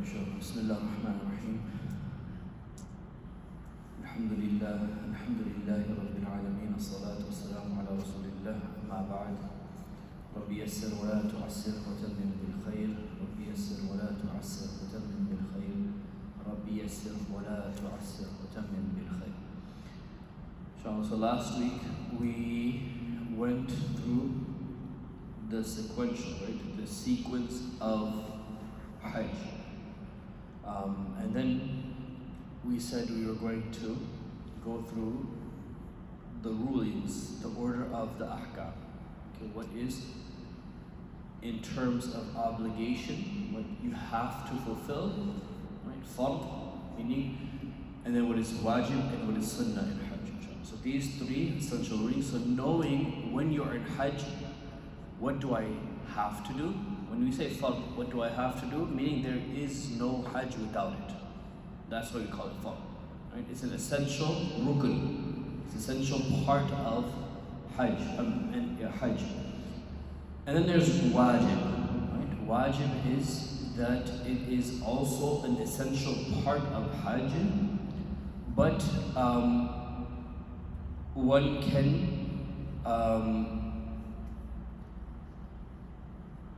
inshallah. Bismillah ar-Rahman ar-Rahim. Alhamdulillahi Rabbil Alameen. As-salatu was-salamu ala Rasulillah. Amma ba'd. Rabbi yassir wa la tu'assir wa tammim bil khair. Rabbi yassir wa la tu'assir wa tammim bil khair. Rabbi yassir wa la tu'assir wa tammim bil khair. Inshallah, so last week we went through the sequential, right? The sequence of Hajj. And then we said we were going to go through the rulings, the order of the ahkam. Okay, what is in terms of obligation, what you have to fulfill, right? Fard, meaning, and then what is wajib and what is sunnah in Hajj. So these three essential rulings. So knowing when you're in Hajj, what do I have to do? When we say fard, what do I have to do? Meaning there is no Hajj without it. That's why we call it fard. Right? It's an essential rukn. It's an essential part of Hajj. Hajj. And then there's wajib. Right? Wajib is that it is also an essential part of Hajj, but one can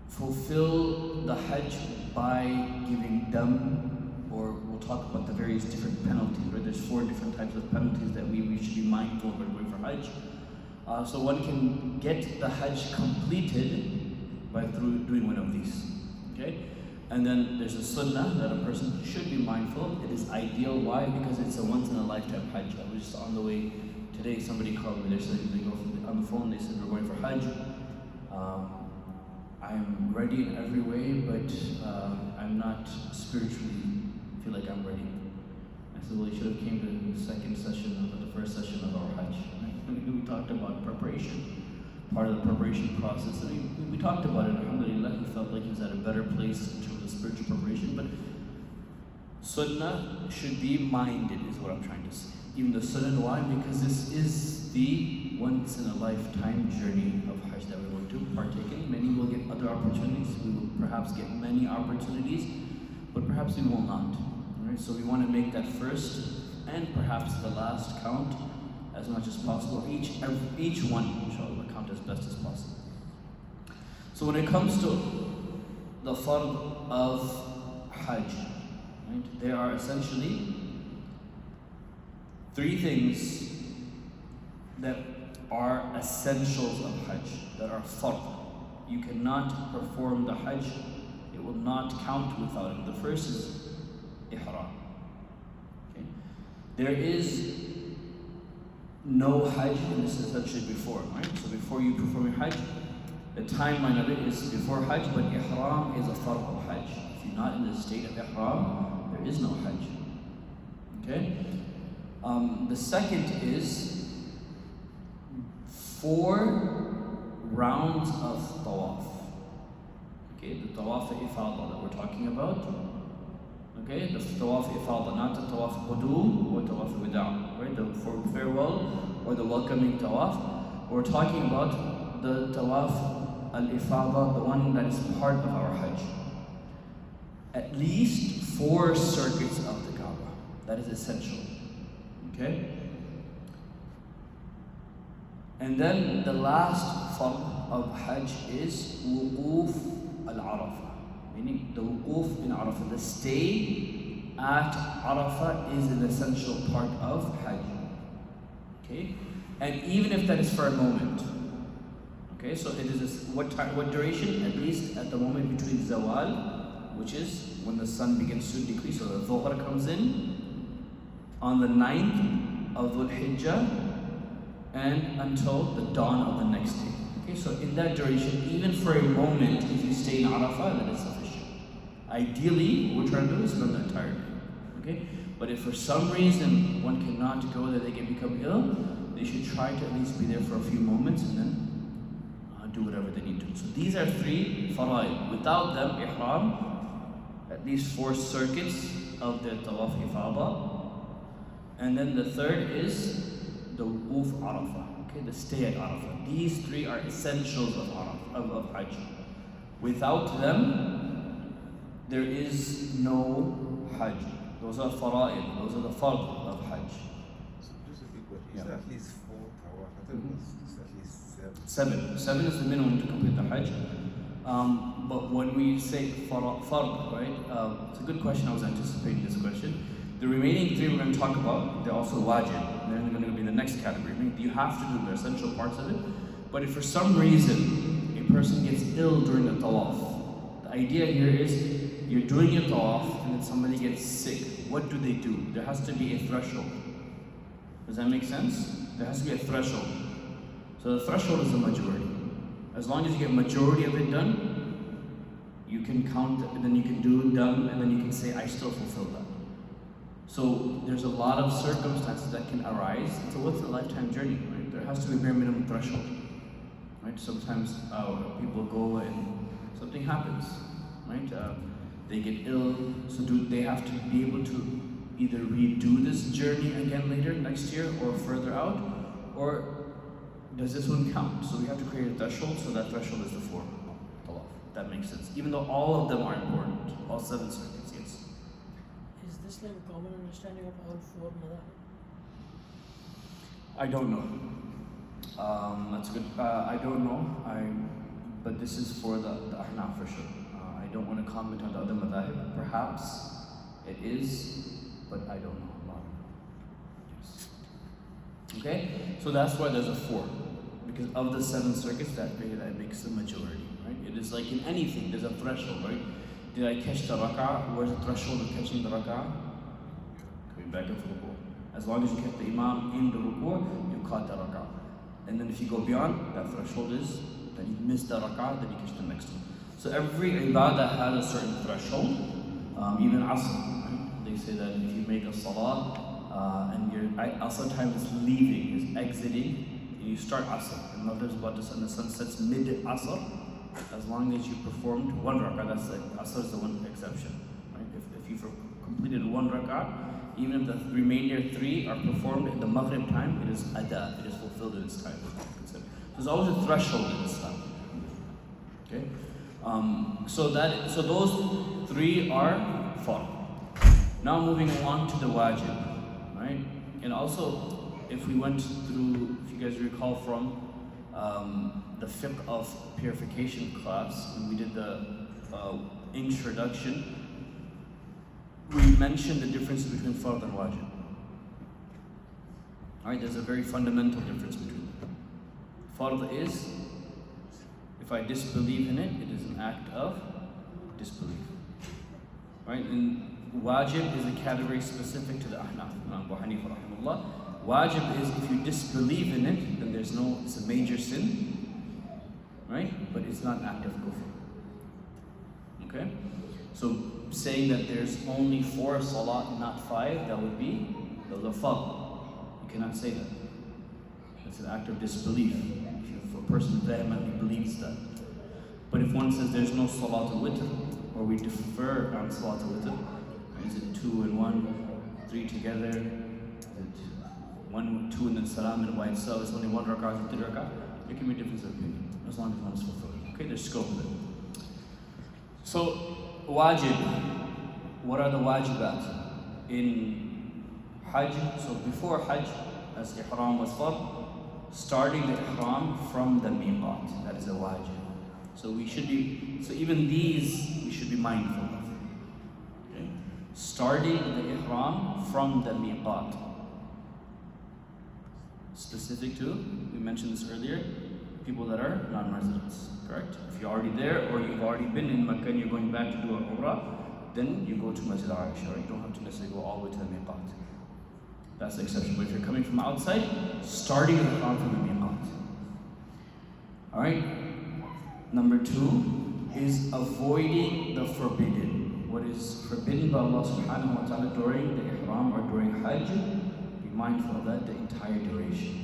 fulfill the Hajj by giving dam, or we'll talk about the various different penalties, right? There's 4 different types of penalties that we should be mindful of when going for Hajj. So one can get the Hajj completed by doing one of these, okay? And then there's a sunnah that a person should be mindful. It is ideal. Why? Because it's a once in a lifetime Hajj. I was just on the way today, somebody called me, they go on the phone, they said we're going for Hajj. I'm ready in every way, but I'm not spiritually feel like I'm ready. I said, well, you should have came to the second session of the first session of our Hajj. We talked about preparation, part of the preparation process. And we talked about it, alhamdulillah. He felt like he was at a better place in terms of spiritual preparation, but sunnah should be minded, is what I'm trying to say. Even the sunnah, why? Because this is the once in a lifetime journey of Hajj that we're going to partake in. Many will get other opportunities. We will perhaps get many opportunities, but perhaps we will not. Right? So we want to make that first and perhaps the last count as much as possible. Each one, inshallah, count as best as possible. So when it comes to the fard of Hajj, right, there are essentially 3 things that are essentials of Hajj, that are fard. You cannot perform the Hajj, it will not count without it. The first is ihram. Okay? There is no Hajj in this essentially before, right? So before you perform your Hajj, the timeline of it is before Hajj, but ihram is a fard of Hajj. If you're not in the state of ihram, there is no Hajj. Okay? The second is 4 rounds of tawaf. Okay, the tawaf ifada that we're talking about. Okay, the tawaf ifada, not the tawaf qudum or tawaf wida', right? The farewell or the welcoming tawaf. We're talking about the tawaf al-ifada, the one that is part of our Hajj. At least 4 circuits of the Kaaba. That is essential. Okay? And then the last fard of Hajj is wuquf al-Arafah, meaning the wuquf in Arafah, the stay at Arafah is an essential part of Hajj. Okay? And even if that is for a moment. Okay, so it is what duration? At least at the moment between zawal, which is when the sun begins to decrease, so the dhuhr comes in on the 9th of Dhul Hijjah and until the dawn of the next day. Okay, so in that duration, even for a moment, if you stay in Arafah, that is sufficient. Ideally, what we're trying to do is spend the entire day. Okay, but if for some reason one cannot go there, they can become ill, they should try to at least be there for a few moments and then do whatever they need to. So these are 3 fara'id. Without them, ihram, at least 4 circuits of the tawaf ifada. And then the third is the wuquf Arafah, okay, the stay at Arafah. These 3 are essentials of Hajj. Without them, There is no Hajj. Those are fara'id, those are the fard of Hajj. So just a big question. Is Yeah. at least 4 tawaf? I thought it was at least 7. Seven is the minimum to complete the Hajj. But when we say fard, right? It's a good question. I was anticipating this question. The remaining 3 we're going to talk about, they're also wajib. They're going to be the next category. I mean, you have to do the essential parts of it. But if for some reason a person gets ill during the tawaf, the idea here is you're doing your tawaf and then somebody gets sick. What do? There has to be a threshold. Does that make sense? There has to be a threshold. So the threshold is the majority. As long as you get majority of it done, you can count, and then you can do done, and then you can say, I still fulfilled that. So there's a lot of circumstances that can arise. So what's a lifetime journey, right? There has to be a bare minimum threshold, right? Sometimes people go and something happens, right? They get ill, so do they have to be able to either redo this journey again later, next year, or further out, or does this one count? So we have to create a threshold, so that threshold is the 4 tawaf. That makes sense. Even though all of them are important, all 7 circuits, yes. Is this like a common understanding of all 4 madhahib? I don't know. That's good. I don't know. But this is for the Ahnaf for sure. I don't want to comment on the other madhahib. Perhaps it is, but I don't know. Yes. Okay? So that's why there's a 4. Because of the 7 circuits, that makes the majority, right? It is like in anything, there's a threshold, right? Did I catch the rak'ah? Where's the threshold of catching the rak'ah? Coming back into ruku'. As long as you kept the imam in the ruku', you caught the rak'ah. And then if you go beyond, that threshold is that you miss the rak'ah, then you catch the next one. So every ibadah has a certain threshold. Even asr, right? They say that if you make a salah and your asr time is leaving, is exiting, and you start asr, and Maghrib is about to set, and the sun sets mid asr, as long as you performed 1 rak'ah, that's the asr is the one exception, right? If you completed 1 rak'ah, even if the remainder 3 are performed in the Maghrib time, it is ada, it is fulfilled in its time. So there's always a threshold in Islam. Okay? So those 3 are fard. Now moving along to the wajib, right? And also, if we went through, if you guys recall from the Fiqh of Purification class, when we did the introduction, we mentioned the difference between fard and wajib. Alright, there's a very fundamental difference between them. Fard is, if I disbelieve in it, it is an act of disbelief. Right? And wajib is a category specific to the Ahnaf. Abu Hanifa rahimahullah. Wajib is if you disbelieve in it, then it's a major sin, right? But it's not an act of kufr. Okay? So saying that there's only 4 salat, not 5, that would be those are fard. You cannot say that. It's an act of disbelief. If a person vehemently believes that. But if one says there's no salat al-witr, or we defer on salat al-witr, is it 2 and 1, 3 together? Is it 1, 2 and then salam and by itself? It's only 1 rak'ah and 3 rak'ah? There can be a difference of opinion, as long as one is fulfilled. Okay, there's scope of it. So, wajib. What are the wajibat? In Hajj, so before Hajj, as ihram was fard, starting the ihram from the miqat, that is a wajib. So even these we should be mindful of. Okay? Starting the ihram from the miqat. Specific to, we mentioned this earlier, people that are non-residents, correct? If you're already there or you've already been in Makkah and you're going back to do an Umrah, then you go to Masjid Aisha, right? You don't have to necessarily go all the way to the miqat. That's the exception. But if you're coming from outside, starting the ihram from the miqat. Alright? Number 2 is avoiding the forbidden. What is forbidden by Allah subhanahu wa ta'ala during the ihram or during Hajj, be mindful of that the entire duration.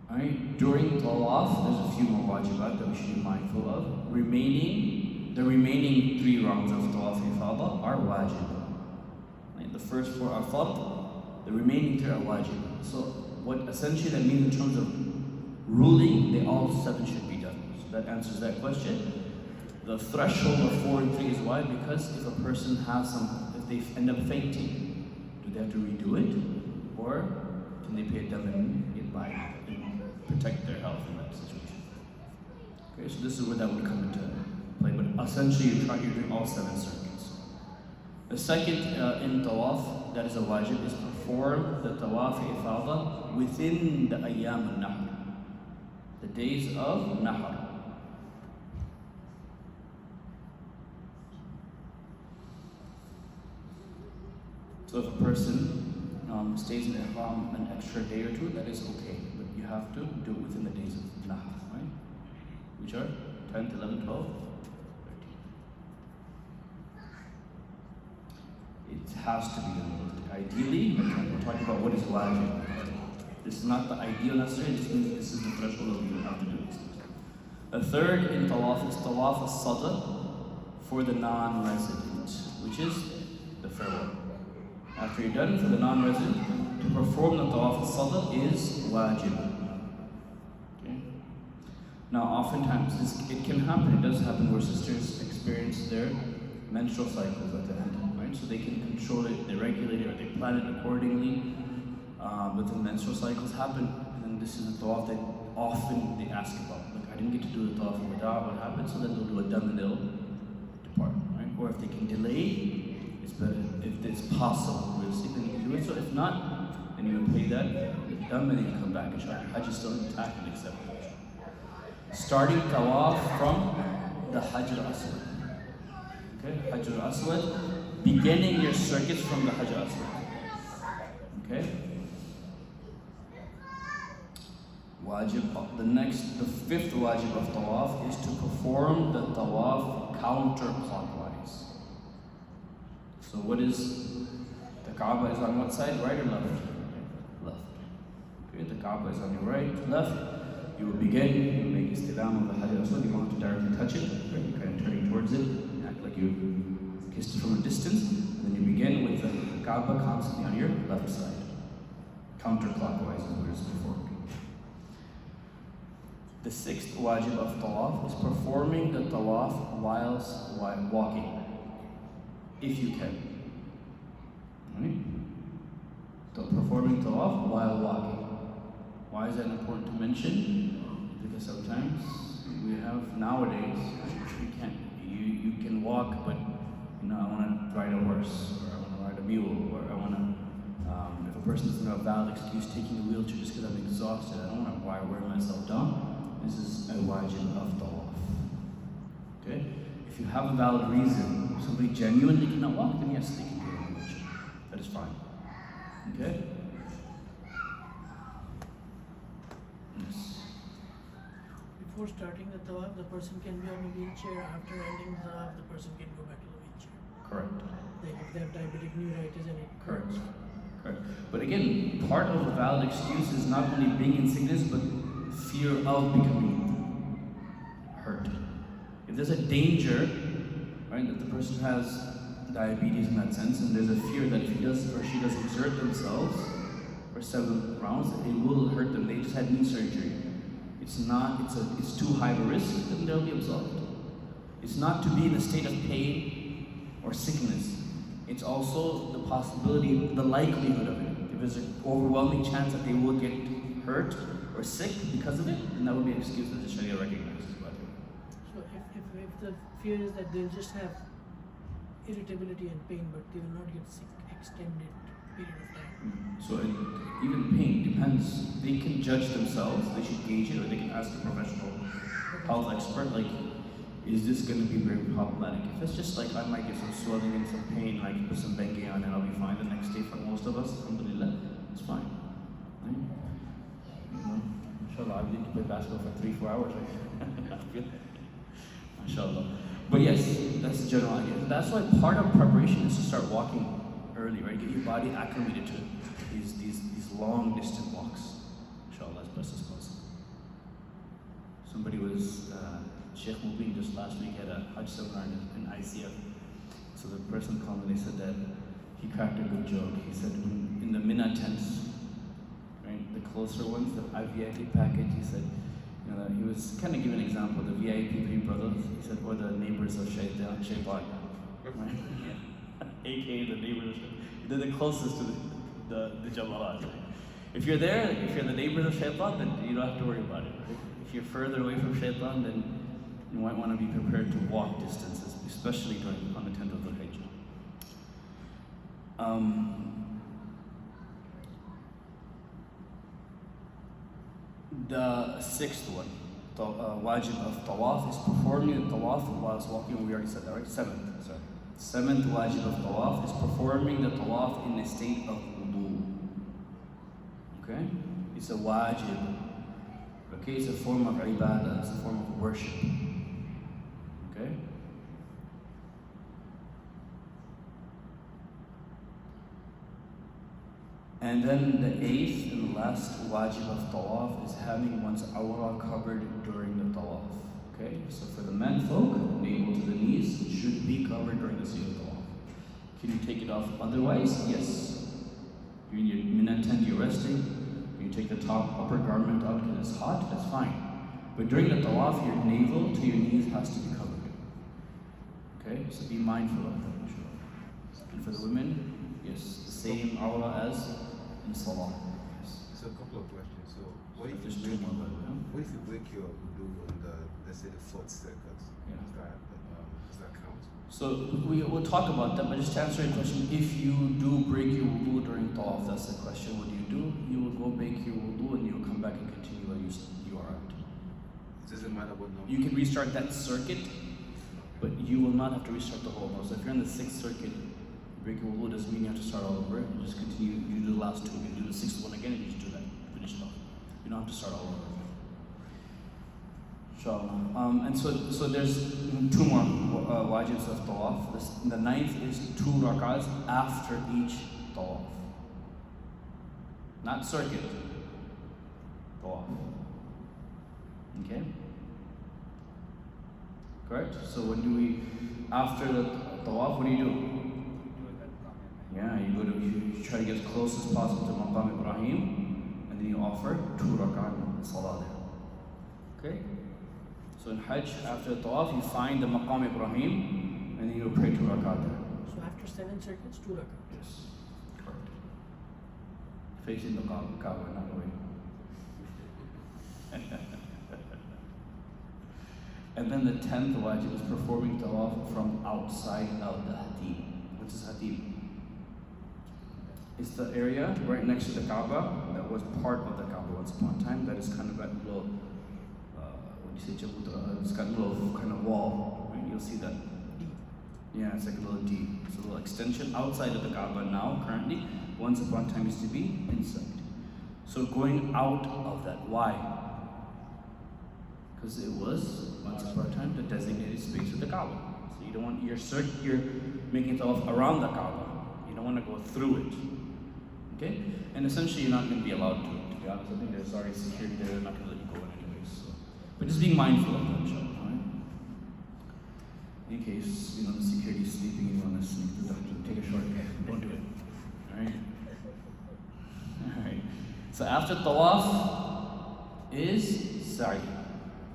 Alright, during tawaf, there's a few more wajibat that we should be mindful of. The remaining 3 rounds of tawaf ifadah are wajib. Right, the first 4 are fard, the remaining 3 are wajib. So what essentially that means in terms of ruling, they all 7 should be done. So that answers that question. The threshold of 4 and 3 is why? Because if a person has if they end up fainting, do they have to redo it? Or can they pay a dam and get by and protect their health in that situation? Okay, so this is where that would come into play. But essentially, you're doing all 7 circuits. The second in tawaf, that is a wajib, is perform the tawaf ifada within the ayyam al-nahr, the days of nahr. So if a person stays in ihram an extra day or 2, that is okay, but you have to do it within the days of nahr, right? Which are 10th, 11th, 12th, 13th. It has to be done. Ideally, we're talking about what is wajib. This is not the ideal necessarily, this means this is the threshold of you have to do this. The third in tawaf is tawaf as-sada for the non-resident, which is the farewell. After you're done for the non-resident, to perform the tawaf as-sada is wajib. Okay? Now, oftentimes, it can happen, it does happen where sisters experience their menstrual cycles at the end, right? So they can control it, they regulate it, or they plan it accordingly. But the menstrual cycles happen, and this is the tawaf that often they ask about. Like, I didn't get to do the tawaf without what happened, so then they'll do a dam and they'll depart, right? Or if they can delay, it's better. If it's possible, realistically, then you can do it. So if not, then you would pay that dam and then you come back, inshallah. Hajj is still intact and acceptable. Starting tawaf from the Hajj al-Aswad. Okay, Hajj al-Aswad, beginning your circuits from the Hajj al-Aswad. Okay? Wajib, the 5th wajib of tawaf is to perform the tawaf counterclockwise. So what is, the Kaaba is on what side, right or left? Left. Okay, the Kaaba is on your right, left. You will begin, you will make istilam of the Hajj al-Aswad, you won't have to directly touch it, right? You're kind of turning towards it, act like you kissed it from a distance, and then you begin with the Kaaba constantly on your left side. Counterclockwise is what is performed. The 6th wajib of tawaf is performing the tawaf while walking, if you can. Right? So performing tawaf while walking. Why is that important to mention? Because sometimes we have nowadays, you can walk, but I want to ride a horse, or I want to ride a mule, or I want to, if a person doesn't have a valid excuse taking a wheelchair just because I'm exhausted, I don't want to wear myself down. This is a wajib of tawaf. Okay? If you have a valid reason, somebody genuinely cannot walk, then yes, they can do it in a wheelchair. That is fine. Okay? Yes. Before starting the tawaf, the person can be on a wheelchair. After ending the tawaf, the person can go back to the wheelchair. Correct. Like if they have diabetic neuritis and it Correct. hurts. Correct. But again, part of a valid excuse is not only being in sickness, but fear of becoming hurt. If there's a danger, right, that the person has diabetes in that sense, and there's a fear that if he does or she does exert themselves for 7 rounds, it will hurt them. They just had knee surgery. It's too high of a risk, then they'll be absolved. It's not to be in a state of pain or sickness. It's also the possibility, the likelihood of it. If there's an overwhelming chance that they will get hurt or sick because of it, then that would be an excuse that the Sharia recognizes. So if the fear is that they'll just have irritability and pain, but they will not get sick extended period of time. So even pain depends. They can judge themselves. They should gauge it, or they can ask a professional health expert. Like, is this going to be very problematic? If it's just like I might get some swelling and some pain, I can put some Bengay on and I'll be fine the next day. For most of us, alhamdulillah, it's fine. Right? Inshallah, I didn't play basketball for 3-4 hours. Right? Mashallah. But yes, that's the general idea. That's why part of preparation is to start walking early, right? Get your body acclimated to these long distant walks. Inshallah, as best as possible. Somebody was Sheikh Mubin just last week at a Hajj Umrah in ICF. So the person called me, they said that he cracked a good joke. He said in the Mina tents, right? right? The closer ones, the VIP package, he said, you know, he was kind of giving an example, the VIP three brothers, he said, or the neighbors of Shaitan, right? AKA the neighbors of Shaitan. They're the closest to the Jamarat. Right? If you're there, if you're the neighbors of Shaitan, then you don't have to worry about it. Right? If you're further away from Shaitan, then you might want to be prepared to walk distances, especially on the 10th of the Hajj. The sixth one, wajib of tawaf, is performing the tawaf whilst walking. We already said that, right? Seventh wajib of tawaf is performing the tawaf in a state of wudu. Okay? It's a wajib. Okay? It's a form of ibadah, it's a form of worship. Okay? And then the eighth and last wajib of tawaf is having one's awrah covered during the tawaf. Okay, so for the men folk, navel to the knees should be covered during the state of tawaf. Can you take it off otherwise? Yes. You're in your mina tent, you're resting. You take the top upper garment out because it's hot, that's fine. But during the tawaf, your navel to your knees has to be covered. Okay, so be mindful of that, inshallah. And for the women, yes, the same awrah as in salah. Yes. So a couple of questions. So what if Just you two more, by the way. what if you break your wudu on the, let's say, the fourth circuit? Yeah. Does that count? So we'll talk about that, but just to answer your question, if you do break your wudu during tawaf, that's the question, what do? You will go break your wudu and you'll come back and continue while you are out. It doesn't matter what number. You can restart that circuit, but you will not have to restart the whole one. So if you're in the sixth circuit, break your wudu doesn't mean you have to start all over. You just continue, you do the last two, you do the sixth one again, and you just do that, finish it off. You don't have to start all over. Inshallah. And so there's two more wajibs of tawaf. The ninth is 2 rak'ahs after each tawaf. Not circuit. Tawaf. Okay? Correct? So when do we, after the tawaf, what do you do? Yeah, you try to get as close as possible to Maqam Ibrahim, and then you offer 2 rak'ah salah there. Okay? So in Hajj, after the tawaf, you find the Maqam Ibrahim, and then you pray 2 rak'ah there. So after 7 circuits, 2 rak'ah. Yes, correct. Facing the Kaaba, not away. And then the 10th wajib is performing tawaf from outside of the Hatim. What is Hatim? It's the area right next to the Kaaba that was part of the Kaaba once upon a time. That is kind of that little, what do you say, Jabutra? It's got a little kind of wall. Right? You'll see that. Yeah, it's like a little D. It's a little extension outside of the Kaaba now, currently. Once upon a time used to be inside. So going out of that. Why? Because it was, once upon a time, the designated space of the Kaaba. So you don't want, you're making it off around the Kaaba. You don't want to go through it. Okay? And essentially you're not going to be allowed to be honest. I think there's already security there, they're not going to let you go in anyways. So. But just being mindful of that, inshallah, right? In case, the security is sleeping and you want to sneak through the take a shortcut. Don't do it. Alright? Alright. So after tawaf is sa'i.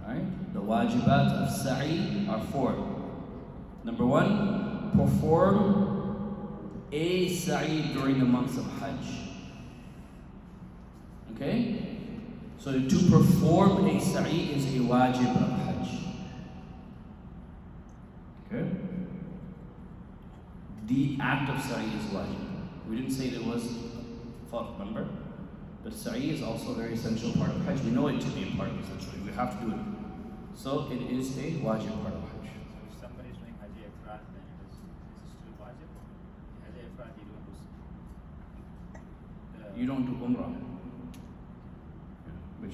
Alright? The wajibat of sa'i are 4. Number 1, perform a sa'i during the months of Hajj. Okay? So to perform a sa'i is a wajib of Hajj. Okay? The act of sa'i is wajib. We didn't say there was thought, remember? But sa'i is also a very essential part of Hajj. We know it to be a part of essentially. We have to do it. So it is a wajib part of Hajj. If somebody is doing Hajj Ifrad, then it is still wajib? Hajj Ifrad, You don't do Umrah. But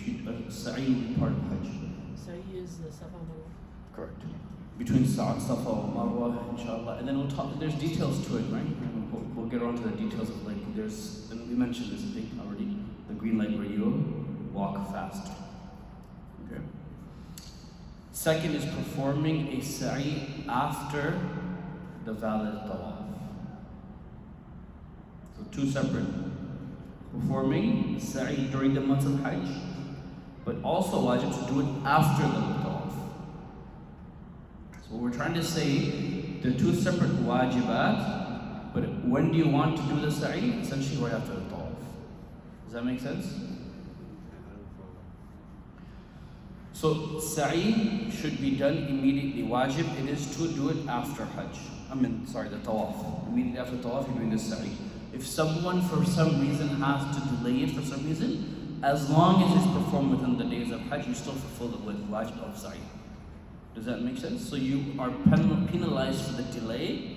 sa'i will be part of Hajj. Sa'i is Safa Marwa. Correct. Between Safa and Marwa, inshallah. And then we'll talk, there's details to it, right? And we'll get around to the details of and we mentioned this, I think, already. The green light where you walk fast. Okay. Second is performing a sa'i after the valid tawaf. So 2 separate. performing sa'i during the month of Hajj, but also wajib to do it after the tawaf. So what we're trying to say, they're two separate wajibat, but when do you want to do the sa'i? Essentially right after the tawaf. Does that make sense? So sa'i should be done immediately. Wajib, it is to do it after Hajj. The tawaf. Immediately after tawaf, you're doing the sa'i. If someone for some reason has to delay it for some reason, as long as it's performed within the days of Hajj, you still fulfill the wajib of sa'i. Does that make sense? So you are penalized for the delay,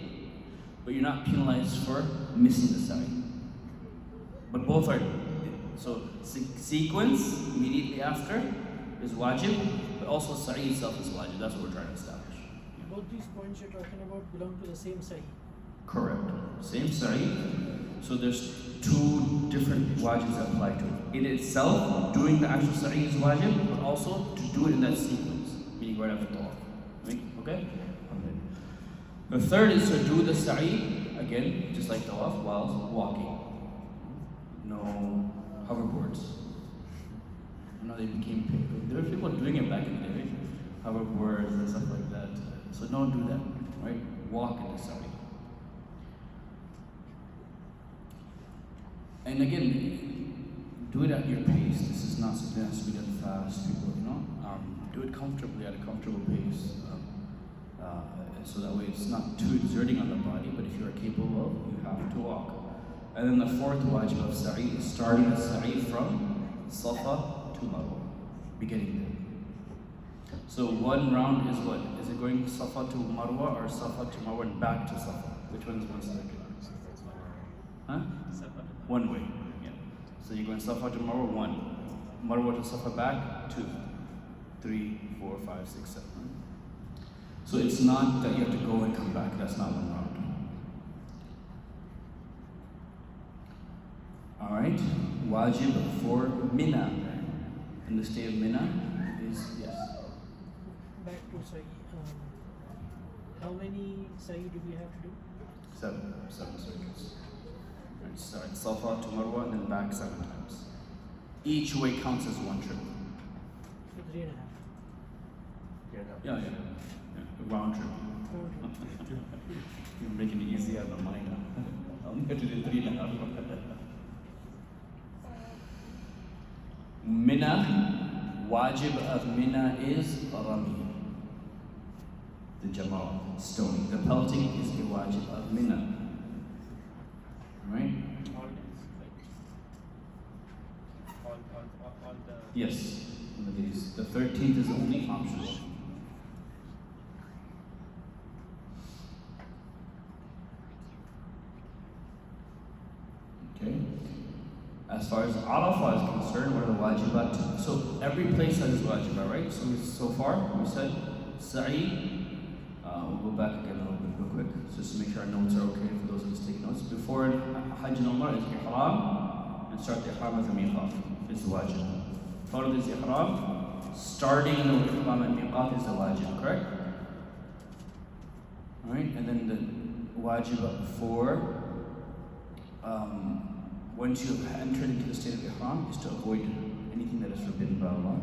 but you're not penalized for missing the sa'i. But both are, so sequence immediately after is wajib, but also sa'i itself is wajib. That's what we're trying to establish. Both these points you're talking about belong to the same sa'i. Correct. Same sa'i. So there's two different wajibs that apply to it. In itself, doing the actual sa'i is wajib, but also to do it in that sequence, meaning right after tawaf. Okay? The third is to do the sa'i, again, just like tawaf, while walking. No hoverboards. I know they became big. There were people doing it back in the day, hoverboards and stuff like that. So don't do that, right? Walk in the sa'i. And again, do it at your pace. This is not something that has to be done fast. People, do it comfortably at a comfortable pace. So that way it's not too exerting on the body, but if you are capable of, you have to walk. And then the fourth wajib of sa'i is starting the sa'i from Safa to Marwa, beginning there. So one round is what? Is it going Safa to Marwa or Safa to Marwa and back to Safa? Which one is one second? Huh? One way. Yeah. So you're going Safa to Marwa, one. Marwa to Safa back, two. 3, 4, 5, 6, 7. So it's not that you have to go and come back. That's not one round. All right. Wajib for Mina. In the state of Mina is yes. Back to sa'i. How many sa'i do we have to do? 7 circuits. Right. Start Safa to Marwa and then back 7 times. Each way counts as one trip. So 3.5. Yeah. A round trip. You're making it easy out of mine. I'm going to do 3.5. Mina, wajib of Mina is Rami. The Jamal, stoning. The pelting is the wajib of Mina. Right? All days, like all the. Yes, on the days. The 13th is only optional. Okay. As far as Arafah is concerned, what are the wajibat? So every place has its wajibat, right? So far we said sa'i. We'll go back again a little bit real quick, just to make sure our notes are okay for those of us taking notes. Before Hajj Umrah is ihram, and start the ihram at the miqat. It's the wajib. Fard is ihram. Starting the ihram at miqat is the wajib, correct? Alright, and then the wajib for once you have entered into the state of ihram is to avoid anything that is forbidden by Allah.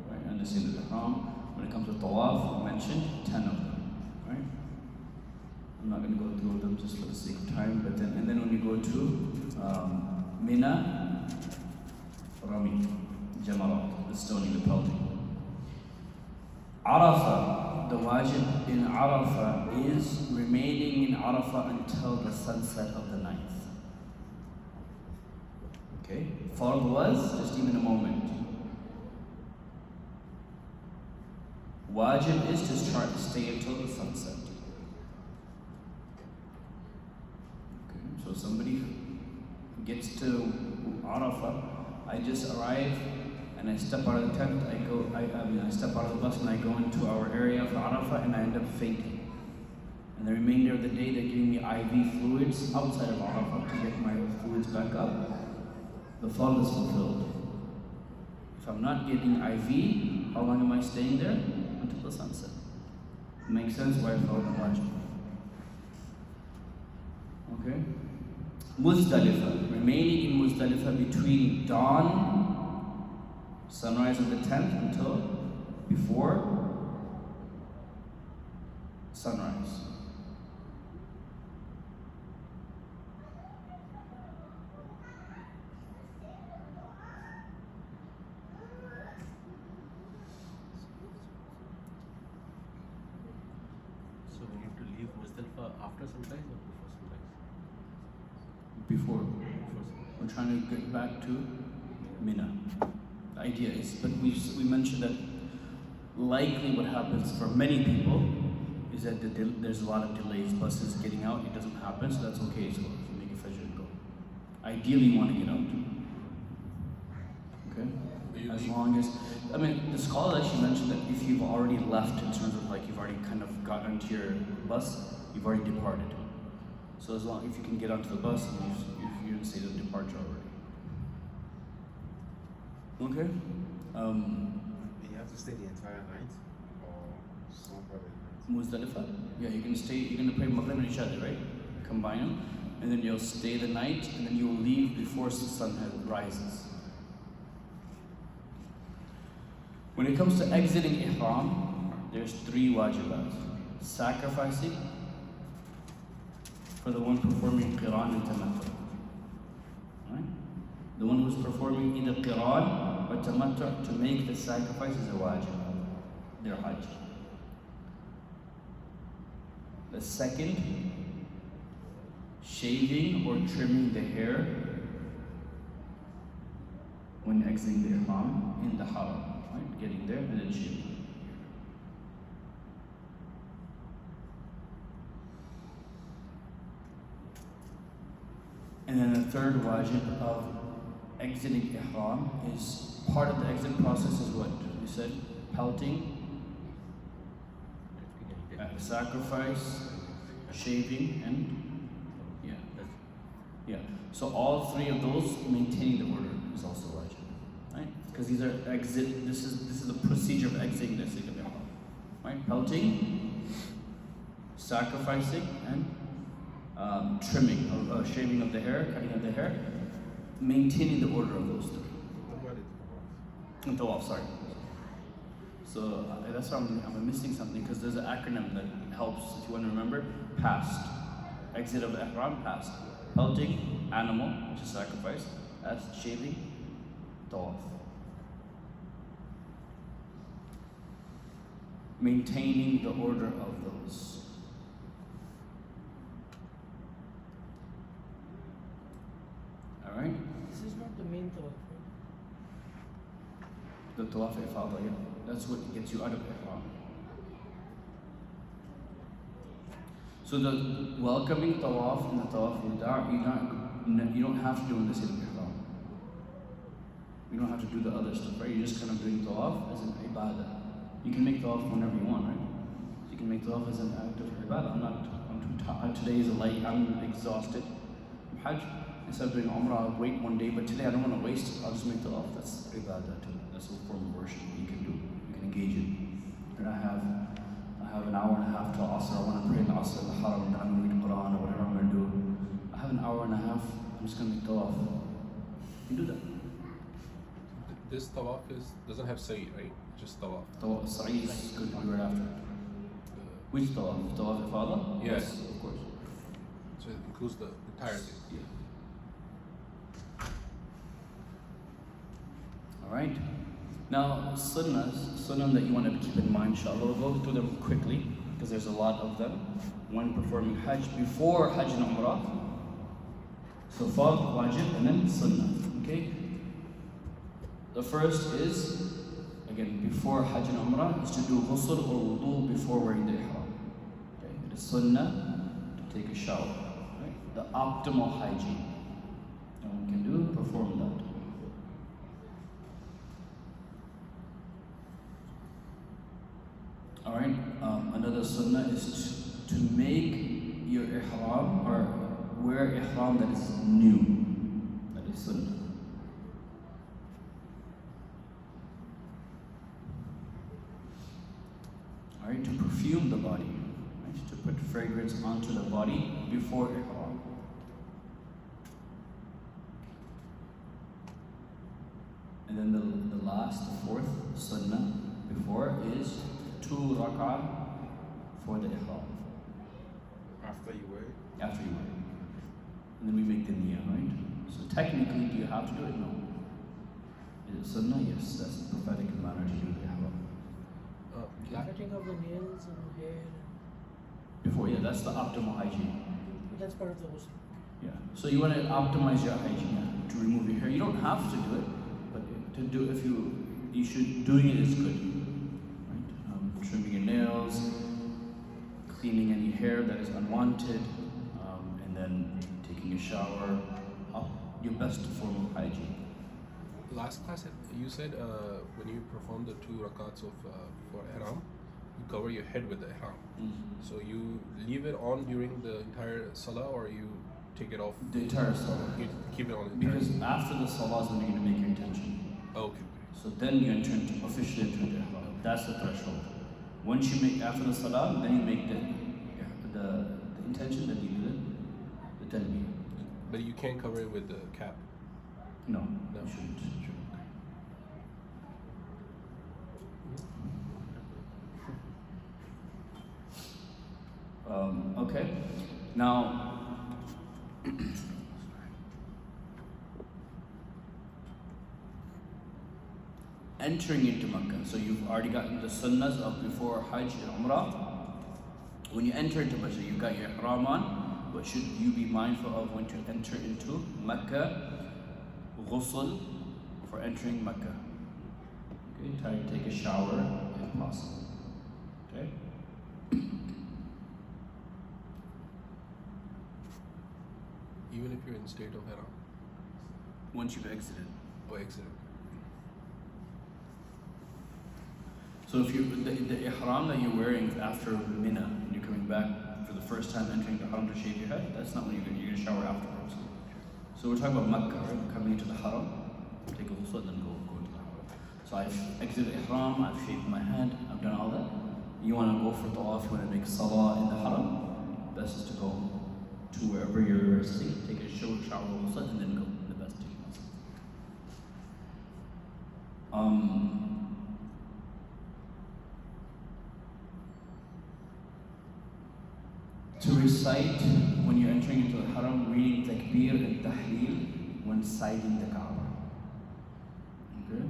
Right? And the state of ihram, when it comes to tawaf, we mentioned 10 of them. Right? I'm not going to go through them just for the sake of time, but then when you go to Mina, Rami, Jamarat, the stoning, the pelting. Arafah, the wajib in Arafah is remaining in Arafah until the sunset of the ninth. Okay? Fard was just even a moment. Wajib is to try to stay until the sunset. Okay, so somebody gets to Arafah, I just arrive and I step out of the tent, I step out of the bus and I go into our area for Arafah and I end up fainting. And the remainder of the day they're giving me IV fluids outside of Arafah to get my fluids back up. The fard is fulfilled. If I'm not getting IV, how long am I staying there? Until the sunset. Makes sense why fard and wajib. Okay? Muzdalifah. remaining in Muzdalifah between dawn, sunrise of the 10th, until before sunrise. So we need to leave Muzdalifah after sunrise or before sunrise? Before. Before sunrise. We're trying to get back to Mina. The idea is, but we mentioned that likely what happens for many people is that there's a lot of delays, buses getting out, it doesn't happen, so that's okay. So if you make a fajr and go. Ideally you want to get out. Okay? As long as, I mean, the scholar actually mentioned that if you've already left in terms of like you've already kind of gotten into your bus, you've already departed. So as long if you can get onto the bus and you didn't say the departure already. Okay? You have to stay the entire night or some part of the night? Muzdalifah? Yeah, you can stay, you're going to pray Maghrib and Isha there, right? Combine them. And then you'll stay the night and then you'll leave before the sun rises. When it comes to exiting Ihram, there's 3 wajibat. Sacrificing for the one performing Qiran and Tamattu. Right? The one who's performing either Qiran or Tamattu to make the sacrifice is a wajib. Their Hajj. The second, shaving or trimming the hair when exiting the Ihram in the Haram. Right? Getting there and then shaving. And then the third wajib of exiting Ihram is part of the exit process is what? We said pelting, sacrifice, shaving, and yeah. So all 3 of those, maintaining the order is also wajib, right? Because these are exit. This is the procedure of exiting the Ihram, right? Pelting, sacrificing, and trimming, shaving of the hair, cutting of the hair, maintaining the order of those 3. What about it? And tawaf, sorry. So that's why I'm missing something because there's an acronym that helps if you want to remember. Past, exit of ihram, past. Pelting, animal, which is sacrifice. As shaving, tawaf. Maintaining the order of those. All right. This is not the main tawaf, right? The tawaf ifada, yeah. That's what gets you out of ihram. So the welcoming tawaf and the tawaf wida, you don't have to do in the state of ihram. You don't have to do the other stuff, right? You're just kind of doing tawaf as an ibadah. You can make tawaf whenever you want, right? So you can make tawaf as an act of ibadah. I'm too tired. Today is late. I'm exhausted. Hajj. Instead of doing Umrah, I'll wait one day, but today I don't want to waste it. I'll just make tawaf. That's ibadah too. That's a form of worship you can do. You can engage in. And I have an hour and a half till Asr. I want to pray in Asr in the Haram, and I'm going to read Quran or whatever I'm going to do. I have an hour and a half. I'm just going to make tawaf. You can do that. This tawaf doesn't have sa'i, right? Just tawaf. Tawaf Sa'i is going to be right after. Which tawaf? Tawaf ifada? Yes. Of course. So it includes the entire thing. Yeah. Alright. Now, sunnah that you want to keep in mind, inshallah. We'll go through them quickly because there's a lot of them. One performing Hajj before Hajj and Umrah. So, fard, wajib, and then sunnah. Okay? The first is, again, before Hajj and Umrah, is to do ghusl or wudu before wearing the ihram. Okay? It is sunnah to take a shower. Right? The optimal hygiene. No one can do, perform that. Alright, another sunnah is to make your ihram or wear ihram that is new. That is sunnah. Alright, to perfume the body. Right? To put fragrance onto the body before ihram. And then the last, the fourth sunnah before is 2 rak'ah for the ihram. After you wear it? After you wear it. And then we make the niyyah, right? So technically, do you have to do it? No. Is it sunnah? Yes, that's the prophetic manner to do the ihram. Cutting of the nails and hair. Before, yeah, that's the optimal hygiene. That's part of the ghusl. Yeah. So you want to optimize your hygiene to remove your hair. You don't have to do it, but to do if you should doing it is good. Right? Trimming your nails, cleaning any hair that is unwanted, and then taking a shower. Your best form of hygiene. Last class, you said when you perform the 2 rakats of for ihram, you cover your head with the ihram. So you leave it on during the entire salah, or you take it off? The entire salah. You keep it on. Because after the salah is when you're going to make your intention. Okay. So then you officially enter into ihram. That's the threshold. Once you make after the salah, then you make the intention that you do the talbiyah. But you can't cover it with the cap. No, No. you shouldn't. Okay. Now, entering into Makkah. So you've already gotten the sunnahs of before Hajj and Umrah. When you enter into Makkah, you've got your ihram on. What should you be mindful of when you enter into Makkah? Ghusl for entering Makkah. Okay, try to take a shower if possible. Okay? Even if you're in state of ihram Once you've exited. or exited. So if you the ihram that you're wearing after Mina, and you're coming back for the first time entering the haram to shave your head, that's not when you're going to shower afterwards. So we're talking about Makkah, right? Coming into the haram, take a ghusl, then go to the haram. So I've exited ihram, I've shaved my head, I've done all that. You want to go for tawaf, you want to make salah in the haram, best is to go to wherever you're resting, take a shower, ghusl, and then go. The best to To recite when you're entering into the haram, reading takbir and tahleel when sighting the Kaaba. Okay?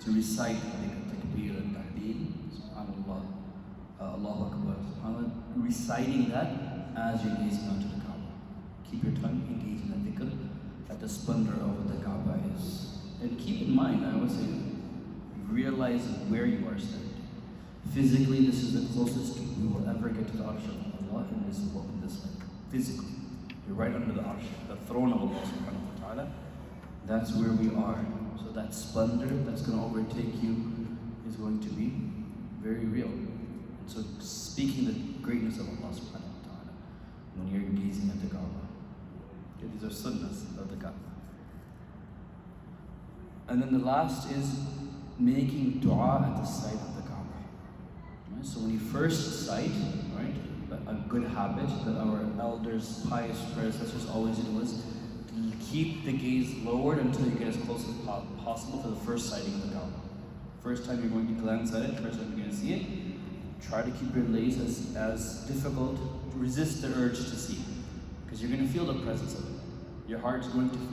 To recite takbir and tahleel, subhanallah, Allahu Akbar, subhanallah, reciting that as you're gazing onto the Kaaba. Keep your tongue engaged in the dhikr at the splendor of what the Kaaba is. And keep in mind, I would say, realize where you are standing. Physically, this is the closest we will ever get to the arsh of Allah in this world, in this life. Physically, you're right under the arsh, the throne of Allah subhanahu wa ta'ala. That's where we are. So that splendor that's going to overtake you is going to be very real. And so speaking the greatness of Allah subhanahu wa ta'ala when you're gazing at the Kaaba. Okay, these are sunnahs of the Kaaba. And then the last is making dua at the side of the Kaaba. Right? So when you first sight, right, a good habit that our elders, pious predecessors always did was to keep the gaze lowered until you get as close as possible to the first sighting of the Kaaba. First time you're going to glance at it, first time you're going to see it, try to keep your gaze as difficult, resist the urge to see, because you're going to feel the presence of it. Your heart's going to feel it.